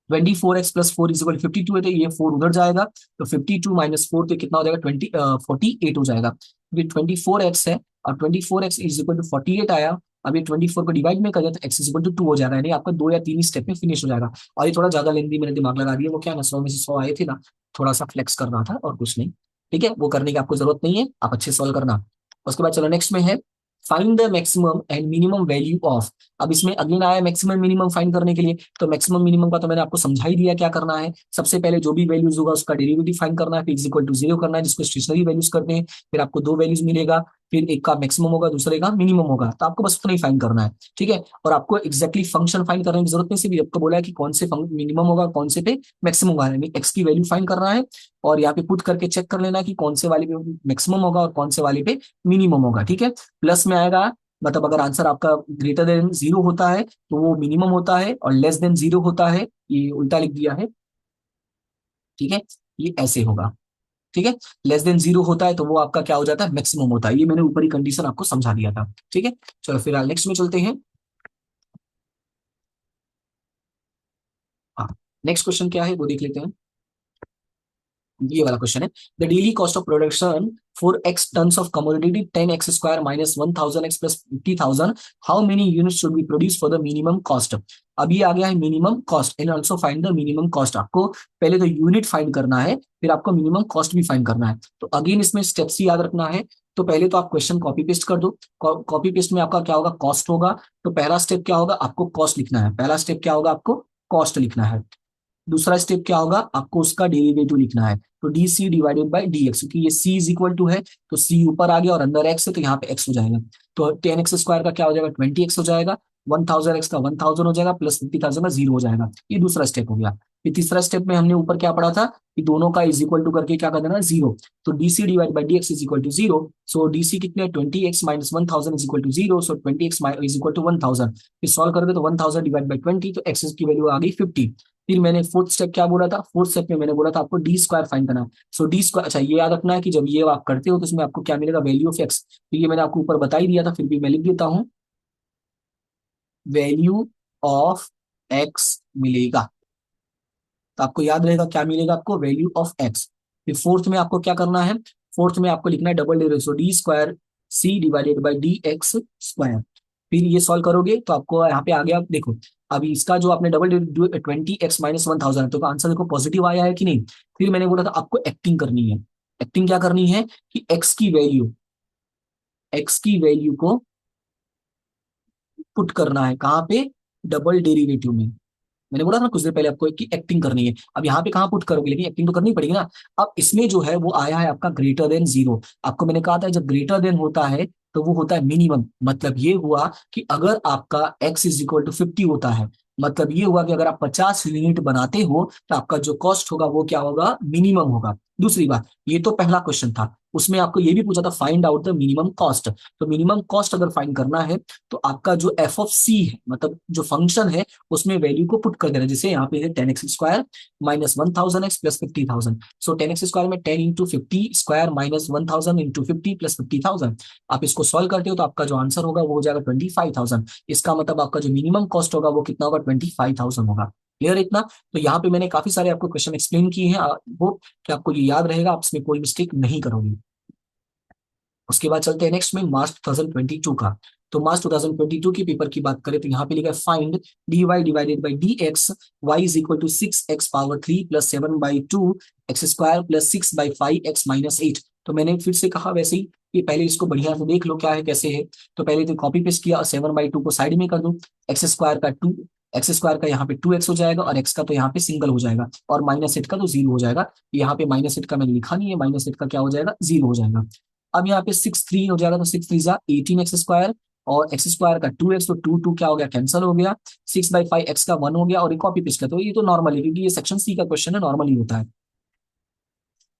24x प्लस 4 इज इक्वल 52 है तो ये 4 उधर जाएगा, तो 52 माइनस 4 तो कितना हो जाएगा, 48 हो जाएगा। ये 24x है और 24x इज इक्वल टू 48 आया। अब ये 24 को डिवाइड में कर दिया तो x इज इक्वल टू 2 हो जाएगा, यानी आपका 2 या 3 ही स्टेप में फिनिश हो जाएगा। और ये थोड़ा ज्यादा लेंदी मैंने दिमाग लगा दिया, वो क्या है ना, 100 में से 100 आए थे ना, थोड़ा सा फ्लेक्स कर रहा था और कुछ नहीं, ठीक है, वो करने की आपको जरूरत नहीं है, आप अच्छे सॉल्व करना। उसके बाद चलो नेक्स्ट में है find the maximum and minimum value of. अब इसमें अगेन आया मैक्सिमम मिनिमम फाइंड करने के लिए, तो मैक्सिमम मिनिमम का तो मैंने आपको समझा ही दिया क्या करना है। सबसे पहले जो भी वैल्यूज होगा उसका डेरिवेटिव फाइंड करना है, फिर इज इक्वल टू 0 करना है, जिसको स्टेशनरी वैल्यूज करते हैं, फिर आपको दो वैल्यूज मिलेगा, फिर एक का मैक्सिमम होगा दूसरे का मिनिमम होगा, तो आपको बस उतना ही फाइंड करना है, ठीक है। और आपको एक्जैक्टली फंक्शन फाइंड करने की जरूरत नहीं, सिर्फ आपको बोला है कि कौन से मिनिमम होगा कौन से पे मैक्सिमम होगा, यानी एक्स की वैल्यू फाइंड करना है, और यहाँ पे पुट करके चेक कर लेना कि कौन से वाले पे मैक्सिमम होगा और कौन से वाले पे मिनिमम होगा, ठीक है। प्लस में आएगा, मतलब अगर आंसर आपका ग्रेटर देन 0 होता है तो वो मिनिमम होता है, और लेस देन 0 होता है, ये उल्टा लिख दिया है, ठीक है, ये ऐसे होगा, ठीक है। लेस देन 0 होता है तो वो आपका क्या हो जाता है, मैक्सिमम होता है। ये मैंने ऊपरी कंडीशन आपको समझा दिया था, ठीक है। चलो फिर नेक्स्ट में चलते हैं। हाँ, नेक्स्ट क्वेश्चन क्या है वो देख लेते हैं। ये वाला क्वेश्चन है, the daily cost of production for x tons of commodity 10x² minus 1000x plus 50,000, how many unit should be produce for the minimum cost. अब ये आ गया है minimum cost and also find the minimum cost. आपको पहले तो unit find करना है, फिर आपको मिनिमम कॉस्ट भी फाइंड करना है। तो अगेन इसमें स्टेप्स ही याद रखना है। तो पहले तो आप क्वेश्चन कॉपी पेस्ट कर दो। कॉपी पेस्ट में आपका क्या होगा, कॉस्ट होगा। तो पहला स्टेप क्या होगा, आपको कॉस्ट लिखना है। पहला स्टेप क्या होगा, आपको कॉस्ट लिखना है। दूसरा स्टेप क्या होगा, आपको उसका डेरिवेटिव लिखना है। तो d c divided by D x, क्योंकि ये सी इज इक्वल टू है, तो सी ऊपर आ गया और अंदर एक्स है, तो यहाँ पे एक्स हो जाएगा। तो 10x² का क्या हो जाएगा, 20x हो जाएगा। 1000x का 1000 हो जाएगा, प्लस 50,000 का 0 हो जाएगा। ये दूसरा स्टेप हो गया। फिर तीसरा स्टेप में हमने ऊपर क्या पढ़ा था कि दोनों का इज इक्वल टू करके क्या कर देना, 0। तो d c divide by D x is equal to 0। So d c कितने, 20x minus 1000 is equal to 0। So 20x is equal to 1000। फिर सॉल्व करोगे तो 1000 डिवाइड बाई 20, तो एक्स की वैल्यू आ गई 50। फिर मैंने फोर्थ स्टेप क्या बोला था, फोर्थ स्टेप में मैंने बोला था आपको डी स्क्वायर फाइंड करना है। सो डी स्क्वायर, अच्छा ये याद रखना है कि जब ये आप करते हो तो इसमें आपको क्या मिलेगा, वैल्यू ऑफ एक्स। तो ये मैंने आपको ऊपर बता ही दिया था, फिर भी मैं लिख देता हूँ, वैल्यू ऑफ एक्स मिलेगा। तो आपको याद रहेगा क्या मिलेगा, आपको वैल्यू ऑफ एक्स। फिर फोर्थ में आपको क्या करना है, फोर्थ में आपको लिखना है double derivative, so d square c divided by D x square. फिर ये सॉल्व करोगे तो आपको यहाँ पे आ गया, देखो अभी इसका जो आपने डबल 20x माइनस 1000, तो आंसर देखो पॉजिटिव आया है कि नहीं। फिर मैंने बोला था आपको एक्टिंग करनी है। एक्टिंग क्या करनी है कि एक्स की वैल्यू को पुट करना है कहाँ पे, डबल डेरिवेटिव में। मैंने बोला था ना कुछ देर पहले आपको कि एक्टिंग करनी है। अब यहाँ पे कहाँ पुट करोगे, लेकिन एक्टिंग तो करनी पड़ेगी ना। अब इसमें जो है वो आया है आपका ग्रेटर देन 0। आपको मैंने कहा था जब ग्रेटर देन होता है तो वो होता है मिनिमम। मतलब ये हुआ कि अगर आपका x इज इक्वल टू 50 होता है, मतलब ये हुआ कि अगर आप 50 यूनिट बनाते हो तो आपका जो कॉस्ट होगा वो क्या होगा, मिनिमम होगा। दूसरी बात, ये तो पहला क्वेश्चन था, उसमें आपको ये भी पूछा था find out the minimum cost. तो मिनिमम कॉस्ट अगर फाइंड करना है तो आपका जो एफ ऑफ सी है, मतलब जो फंक्शन है, उसमें वैल्यू को पुट कर देना। जैसे यहाँ पे है 10x² माइनस 1000x प्लस 50,000। सो 10x² में 10 into 50 square minus 1000 into 50 plus 50,000। आप इसको सॉल्व करते हो तो आपका जो आंसर होगा वो हो जाएगा 25,000। इसका मतलब आपका जो मिनिमम कॉस्ट होगा वो कितना होगा, 25,000 होगा। क्लियर है इतना। तो यहाँ पे मैंने काफी सारे आपको क्वेश्चन एक्सप्लेन किए हैं, वो कि आपको ये याद रहेगा, आप इसमें कोई मिस्टेक नहीं करोगे। उसके बाद चलते हैं नेक्स्ट में मार्च 2022 का। तो मार्च 2022 के पेपर की बात करें तो यहाँ पे लिखा है find d y divided by D x, y is equal to 6x⁻³ plus 7/2 x² plus 6/5x-8। तो मैंने फिर से कहा वैसे ही कि पहले इसको बढ़िया से देख लो क्या है कैसे है। तो पहले तो कॉपी पेस्ट किया और 7/2 को साइड में कर दो। एक्स स्क्वायर का यहाँ पे 2x हो जाएगा और एक्स का तो यहाँ पे सिंगल हो जाएगा, और -8 का तो 0 हो जाएगा। यहाँ पे -8 का मैंने लिखा नहीं है, -8 का क्या हो जाएगा, 0 हो जाएगा। अब यहाँ पे 6 3 हो जाएगा, तो 6 3 = 18x² और x² का 2x, तो 2 क्या हो गया, कैंसिल हो गया। 6/5 x का 1 हो गया और एक कॉपी पेस्ट कर, तो ये तो नॉर्मल है क्योंकि ये सेक्शन सी का क्वेश्चन है, नॉर्मली होता है।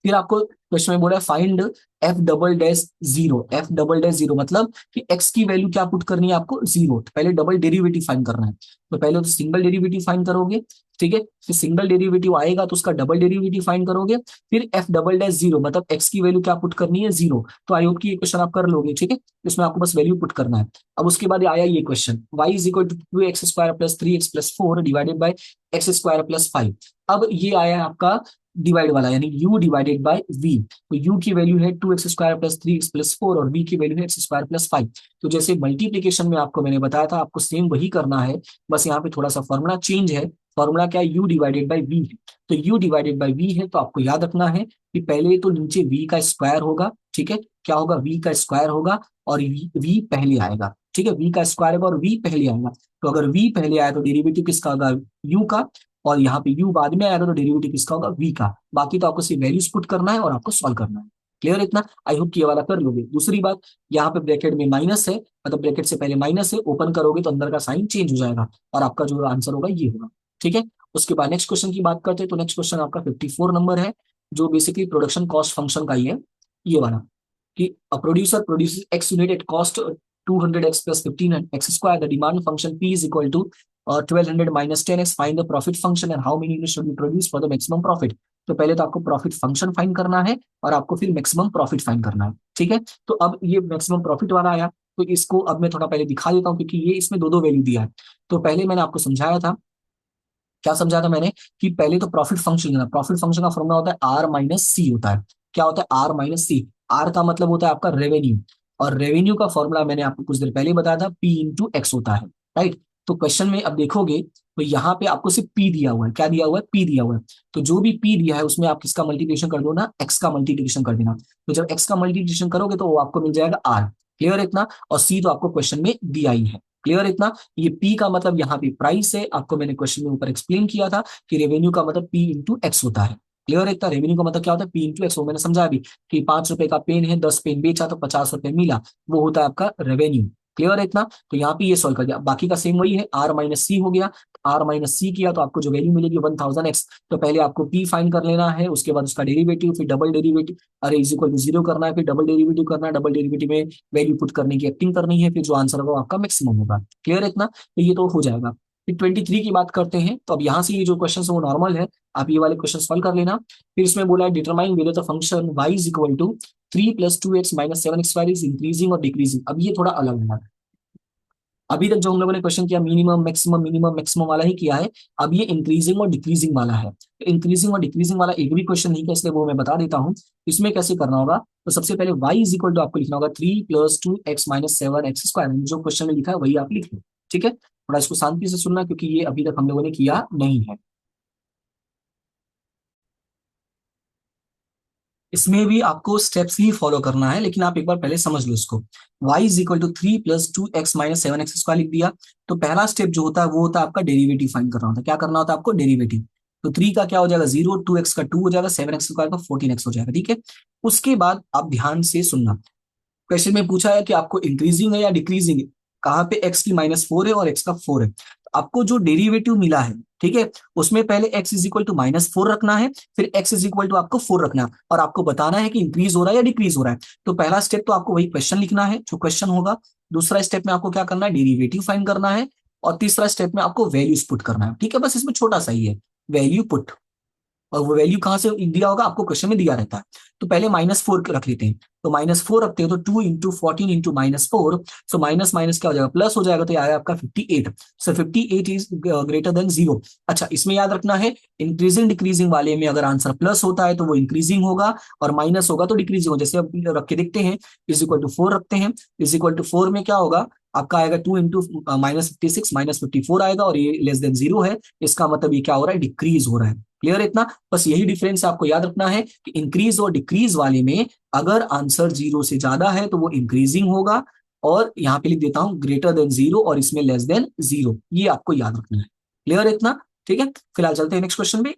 फिर आपको क्वेश्चन में बोला है find f double dash 0। f double dash 0 मतलब कि x की वैल्यू क्या पुट करनी है आपको, 0। तो पहले डबल डेरिवेटिव फाइंड करना है। तो पहले तो सिंगल डेरिवेटिव फाइंड करोगे, ठीक है। फिर सिंगल डेरिवेटिव आएगा तो उसका डबल डेरिवेटिव फाइंड करोगे। फिर f डबल डैश 0 मतलब x की वैल्यू क्या पुट करनी है, 0। तो आई होप कि ये क्वेश्चन आप कर लोगे, ठीक है। इसमें आपको बस वैल्यू पुट करना है। अब उसके बाद आया ये question, y is equal to 2x² plus 3x+4 divided by x² plus 5। अब ये आया है आपका डिवाइड वाला, यानी u डिवाइडेड बाय v। तो u की वैल्यू है 2x² प्लस 3x+4 और v की वैल्यू है x² प्लस 5। तो जैसे मल्टीप्लीकेशन में आपको मैंने बताया था, आपको सेम वही करना है, बस यहाँ पे थोड़ा सा फॉर्मूला चेंज है। फॉर्मूला क्या है, u डिवाइडेड बाई v है। तो u डिवाइडेड बाई v है, तो आपको याद रखना है कि पहले तो नीचे v का स्क्वायर होगा, ठीक है। क्या होगा, v का स्क्वायर होगा और v पहले आएगा, ठीक है। v का स्क्वायर होगा और v पहले आएगा। तो अगर v पहले आया तो डेरिवेटिव किसका होगा, u का। और यहाँ पे u बाद में आएगा तो डेरिवेटिव किसका होगा, v का। बाकी तो आपको सिर्फ वैल्यूज पुट करना है और आपको सॉल्व करना है। क्लियर इतना, आई होप कि ये वाला कर लोगे। दूसरी बात, यहाँ पे ब्रैकेट में माइनस है, मतलब ब्रैकेट से पहले माइनस है, ओपन करोगे तो अंदर का साइन चेंज हो जाएगा और आपका जो आंसर होगा ये होगा, ठीक है। उसके बाद नेक्स्ट क्वेश्चन की बात करते हैं, तो नेक्स्ट क्वेश्चन आपका 54 नंबर है, जो बेसिकली प्रोडक्शन कॉस्ट फंक्शन का ही है। ये वाला कि a producer produces x unit at cost 200x plus 15x square. The demand function p is equal to 1200 minus 10x. Find the profit function and how many units should be produced for the maximum profit. तो पहले तो आपको profit function find करना है और आपको फिर maximum profit find करना है, ठीक है। तो अब ये मैक्सिमम प्रॉफिट वाला आया, तो इसको अब मैं थोड़ा पहले दिखा देता हूँ क्योंकि ये इसमें दो दो वैल्यू दिया है। तो पहले मैंने आपको समझाया था क्या समझाया था मैंने कि पहले तो प्रॉफिट फंक्शन लेना, प्रॉफिट फंक्शन का फॉर्मूला होता है आर माइनस सी होता है। क्या होता है? Are minus C. आर का मतलब होता है आपका रेवेन्यू, और रेवेन्यू का फॉर्मूला मैंने आपको कुछ देर पहले बताया था, पी इंटू एक्स होता है। राइट? तो क्वेश्चन में अब देखोगे तो यहाँ पे आपको सिर्फ पी दिया हुआ है। क्या दिया हुआ है? पी दिया हुआ है। तो जो भी पी दिया है उसमें आप किसका मल्टीप्लिकेशन कर दो ना, एक्स का मल्टीप्लिकेशन कर देना। तो जब एक्स का मल्टीप्लिकेशन करोगे तो वो आपको मिल जाएगा आर। क्लियर है इतना? और सी तो आपको क्वेश्चन में दिया ही है। क्लियर है इतना? ये पी का मतलब यहाँ पे प्राइस है, आपको मैंने क्वेश्चन में ऊपर एक्सप्लेन किया था कि रेवेन्यू का मतलब पी इंटू एक्स होता है। क्लियर है इतना? रेवेन्यू का मतलब क्या होता है? P into x. वो मैंने समझा अभी कि 5 रुपए का पेन है, 10 पेन बेचा तो 50 रुपए मिला, वो होता है आपका रेवेन्यू। क्लियर है इतना? तो यहाँ पे ये सॉल्व कर दिया, बाकी का सेम वही है, आर माइनस सी हो गया। आर माइनस सी किया तो आपको जो वैल्यू मिलेगी 1000x। तो पहले आपको पी फाइंड कर लेना है, उसके बाद उसका डेरिवेटिव, फिर डबल डेरिवेटिव, अरे इज इक्वल टू जीरो करना है, फिर डबल डेरिवेटिव करना है, डबल डेरिवेटिव में वैल्यू पुट करने की एक्टिंग करनी है, फिर जो आंसर होगा वो आपका मैक्सिमम होगा। क्लियर है इतना? तो ये तो हो जाएगा। फिर 23 की बात करते हैं, तो अब यहाँ से ये जो क्वेश्चन है वो नॉर्मल है, आप ये वाले क्वेश्चन सॉल्व कर लेना। फिर इसमें बोला है determine whether the function y is equal to 3 + 2x minus 7x is increasing और डिक्रीजिंग। अब ये थोड़ा अलग है। अभी तक जो हम लोगों ने क्वेश्चन किया मिनिमम मैक्सिमम वाला ही किया है। अब ये इंक्रीजिंग और डिक्रीजिंग वाला है। तो इंक्रीजिंग और डिक्रीजिंग वाला एक भी क्वेश्चन नहीं है, इसलिए वो मैं बता देता हूँ। इसमें कैसे करना होगा? तो सबसे पहले y इज इक्वल टू आपको लिखना होगा 3 + 2x माइनस 7x²। जो क्वेश्चन में लिखा है वही आप लिख लो। ठीक है? थोड़ा इसको शांति से सुनना, क्योंकि ये अभी तक हम लोगों ने किया नहीं है। इसमें भी आपको स्टेप्स ही फॉलो करना है, लेकिन आप एक बार पहले समझ लो इसको। y is equal to 3 + 2x minus 7x² लिख दिया। तो पहला स्टेप जो होता है वो होता है आपका डेरिवेटिव फाइंड करना होता है। क्या करना होता है आपको? डेरिवेटिव। तो 3 का क्या हो जाएगा? 0, 2x का 2 हो जाएगा, 7x² का 14x हो जाएगा। ठीक है? उसके बाद आप ध्यान से सुनना, क्वेश्चन में पूछा है कि आपको इंक्रीजिंग है या डिक्रीजिंग है, कहाँ पे x की -4 है और x का 4 है। तो आपको जो डेरिवेटिव मिला है, ठीक है, उसमें पहले x इज इक्वल टू -4 रखना है, फिर x इज इक्वल टू आपको 4 रखना है, और आपको बताना है कि इंक्रीज हो रहा है या डिक्रीज हो रहा है। तो पहला स्टेप तो आपको वही क्वेश्चन लिखना है जो क्वेश्चन होगा। दूसरा स्टेप में आपको क्या करना है? डेरिवेटिव फाइंड करना है। और तीसरा स्टेप में आपको वैल्यूज पुट करना है। ठीक है? बस इसमें छोटा सा ही है, वैल्यू पुट। और वो वैल्यू कहाँ से दिया होगा? आपको क्वेश्चन में दिया रहता है। तो पहले -4 रख लेते हैं। तो -4 रखते हो तो 2 × 14 × -4, सो माइनस माइनस क्या हो जाएगा? प्लस हो जाएगा, तो ये आएगा आपका 58। सो 58 इज ग्रेटर देन 0। अच्छा, इसमें याद रखना है, इंक्रीजिंग डिक्रीजिंग वाले में अगर आंसर प्लस होता है तो वो इंक्रीजिंग होगा, और माइनस होगा तो डिक्रीजिंग होगा। जैसे अब रख के देखते हैं, इज इक्वल टू 4 रखते हैं। इज इक्वल टू 4 में क्या होगा? आपका आएगा 2 × -56 -54 आएगा, और ये लेस देन 0 है। इसका मतलब ये क्या हो रहा है? डिक्रीज हो रहा है। क्लियर है इतना? बस यही डिफरेंस आपको याद रखना है कि इंक्रीज और डिक्रीज वाले में अगर आंसर 0 से ज्यादा है तो वो इंक्रीजिंग होगा, और यहाँ पे लिख देता हूं ग्रेटर देन 0, और इसमें लेस देन 0। ये आपको याद रखना है। क्लियर है इतना? ठीक है, फिलहाल चलते हैं नेक्स्ट क्वेश्चन पे।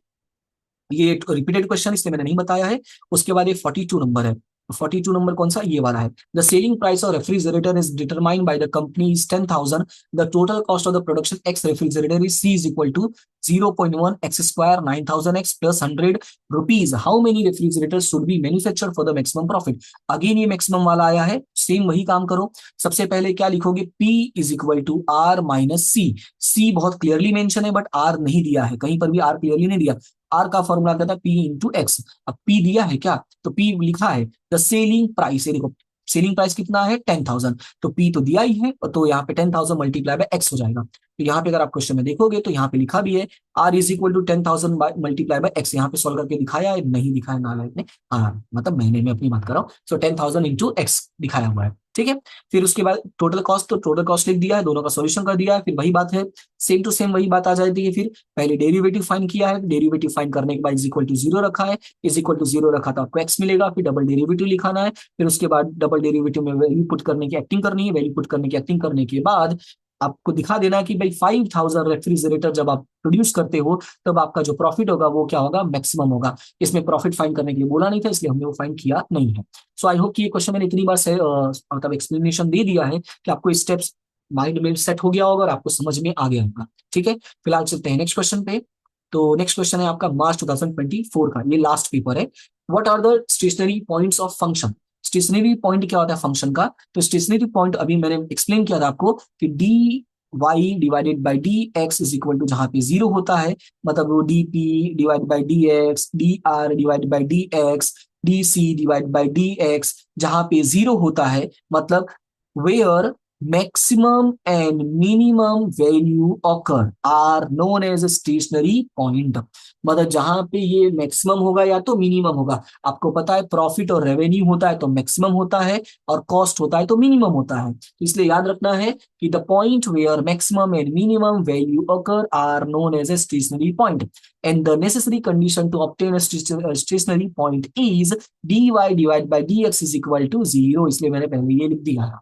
ये रिपीटेड क्वेश्चन इसलिए मैंने नहीं बताया है। उसके बाद ये 42 नंबर है। 42 नंबर कौन सा? ये वाला है। The selling price of refrigerator is determined by the company is 10,000। The total cost of the production x refrigerator is c is equal to 0.1x² 9,000x plus 100 rupees. How many refrigerator should be manufacture for the maximum profit? Again ये maximum वाला आया है, same वही काम करो। सबसे पहले क्या लिखोगे? P is equal to R minus C. C बहुत क्लियरली मेंशन है, बट आर नहीं दिया है, कहीं पर भी आर क्लियरली नहीं दिया। आर का फॉर्मूला क्या था? P into x. अब पी दिया है क्या? तो पी लिखा है द सेलिंग प्राइस। ये देखो, सेलिंग प्राइस कितना है? 10,000। तो पी तो दिया ही है, तो यहाँ पे 10,000 मल्टीप्लाई बाय एक्स हो जाएगा। तो यहाँ पे अगर आप क्वेश्चन में देखोगे तो यहाँ पे लिखा भी है r is equal to 10,000 multiply by x. यहाँ पे सॉल्व करके दिखाया है? नहीं दिखाया नालायक ने। हाँ, मतलब महीने में अपनी बात कर रहा हूँ। सो 10,000 इंटू एक्स दिखाया हुआ है। ठीक है? फिर उसके बाद टोटल कॉस्ट, तो टोटल कॉस्ट लिख दिया है, दोनों का सॉल्यूशन कर दिया है। फिर वही बात है, सेम टू सेम वही बात आ जाती है। फिर पहले डेरिवेटिव फाइंड किया है, डेरिवेटिव फाइंड करने के बाद इज इक्वल टू 0 रखा है। इज इक्वल टू 0 रखा तो आपको एक्स मिलेगा। फिर डबल डेरिवेटिव लिखाना है। फिर उसके बाद डबल डेरिवेटिव में वैल्यू पुट करने की एक्टिंग करनी है। वैल्यू पुट करने की एक्टिंग करने के बाद आपको दिखा देना है कि भाई 5,000 रेफ्रिजरेटर जब आप प्रोड्यूस करते हो तब आपका जो प्रॉफिट होगा वो क्या होगा? मैक्सिमम होगा। इसमें प्रॉफिट फाइंड करने के लिए बोला नहीं था, इसलिए हमने वो फाइंड किया नहीं है। सो आई होप कि ये क्वेश्चन मैंने इतनी बार से मतलब एक्सप्लेनेशन दे दिया है कि आपको स्टेप्स माइंड में सेट हो गया होगा और आपको समझ में आ गया होगा। ठीक है? फिलहाल चलते हैं नेक्स्ट क्वेश्चन पे। तो नेक्स्ट क्वेश्चन है आपका मार्च 2024 का, ये लास्ट पेपर है। What are the stationary points of function? Stationary point क्या होता है फंक्शन का? तो स्टेशनरी पॉइंट अभी मैंने एक्सप्लेन किया था आपको कि d y divided by D x is equal to, जहां पे 0 होता है मतलब वो d P divide by D x, d r divide by D x, d c divide by D x. जहां पे 0 होता है मतलब where maximum and minimum value occur are known as a stationary point। मतलब जहां पे ये मैक्सिमम होगा या तो मिनिमम होगा, आपको पता है प्रॉफिट और रेवेन्यू होता है तो मैक्सिमम होता है, और कॉस्ट होता है तो मिनिमम होता है। तो इसलिए याद रखना है कि the point where maximum and minimum value occur are known as a stationary point, and the necessary condition to obtain stationary point is dy divide by dx is equal to 0। इसलिए मैंने पहले ये लिख दिया है।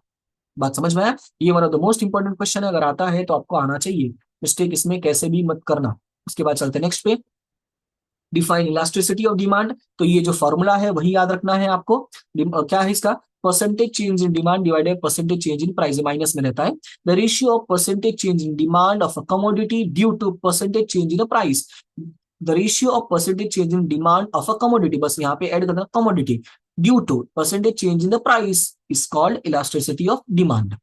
बात समझ में आया? ये one of the most important question है, अगर आता है तो आपको आना चाहिए, मिस्टेक इसमें कैसे भी मत करना। उसके बाद चलते नेक्स्ट पे, डिफाइन इलास्टिसिटी ऑफ डिमांड। तो ये जो फॉर्मूला है वही याद रखना है आपको। क्या है इसका? Percentage change in demand divided percentage change in price, minus में रहता है the ratio of percentage change in demand of a commodity due to percentage change in the price. The ratio of percentage change in demand of a commodity, बस यहाँ पे add करना commodity, due to percentage change in the price is called elasticity of demand.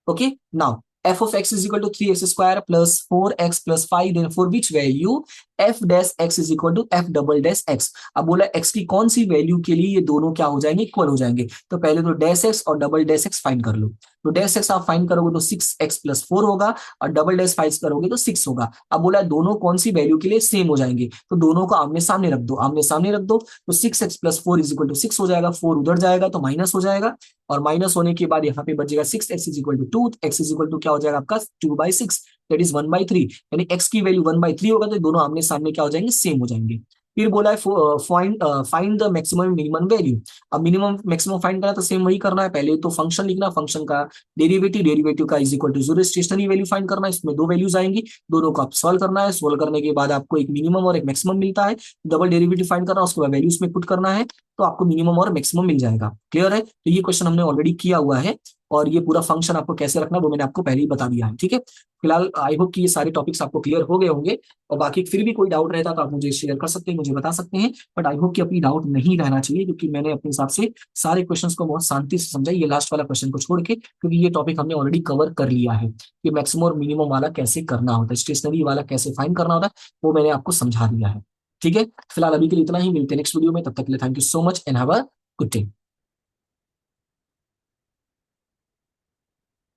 Okay, now f of x is equal to 3x square plus 4x plus 5, then for which value f dash x is equal to f double dash x। अब बोला x की कौन सी value के लिए ये दोनों क्या हो जाएंगे, इक्वल हो जाएंगे। तो पहले तो डैश x और डबल डैश x फाइंड कर लो। तो डैश x आप फाइंड करोगे तो 6x प्लस 4 होगा, और डबल डैश फाइंड करोगे तो 6 होगा। अब बोला दोनों कौन सी वैल्यू के लिए सेम हो जाएंगे, तो दोनों को आमने सामने रख दो, आमने सामने रख दो, तो 6x plus 4 is equal to 6 हो जाएगा, 4 उधर जाएगा तो माइनस हो जाएगा, और माइनस होने के बाद यहाँ पे बचेगा 6x is equal to 2, x is equal to क्या हो जाएगा आपका 2/6, दैट इज 1/3। यानी x की वैल्यू 1/3 होगा तो दोनों आमने सामने क्या हो जाएंगे, सेम हो जाएंगे। फिर बोला है find the maximum minimum value. अब मिनिमम मैक्सिमम फाइंड करना तो सेम वही करना है, पहले तो फंक्शन लिखना, फंक्शन का डेरिवेटिव, डेरिवेटिव का is equal to 0, stationary value find करना है, इसमें दो वैल्यूज आएंगी, दोनों को आप सॉल्व करना है, सॉल्व करने के बाद आपको एक मिनिमम और एक मैक्सिमम मिलता है, डबल डेरिवेटिव फाइंड करना है, उसके बाद वैल्यूज में पुट करना है, तो आपको मिनिमम और मैक्सिमम मिल जाएगा। क्लियर है? तो ये क्वेश्चन हमने ऑलरेडी किया हुआ है, और ये पूरा फंक्शन आपको कैसे रखना है वो मैंने आपको पहले ही बता दिया है। ठीक है, फिलहाल आई होप कि ये सारे टॉपिक्स आपको क्लियर हो गए होंगे, और बाकी फिर भी कोई डाउट रहता तो आप मुझे शेयर कर सकते हैं, मुझे बता सकते हैं, बट आई होप कि अभी डाउट नहीं रहना चाहिए, क्योंकि मैंने अपने हिसाब से सारे क्वेश्चंस को बहुत शांति से समझा, ये लास्ट वाला क्वेश्चन को छोड़ के, क्योंकि ये टॉपिक हमने ऑलरेडी कवर कर लिया है कि मैक्सिमम और मिनिमम वाला कैसे करना होता है, स्टेशनरी वाला कैसे फाइंड करना होता है, वो मैंने आपको समझा दिया है। ठीक है, फिलहाल अभी के लिए इतना ही, मिलते हैं नेक्स्ट वीडियो में, तब तक के लिए thank you so much and have a good day.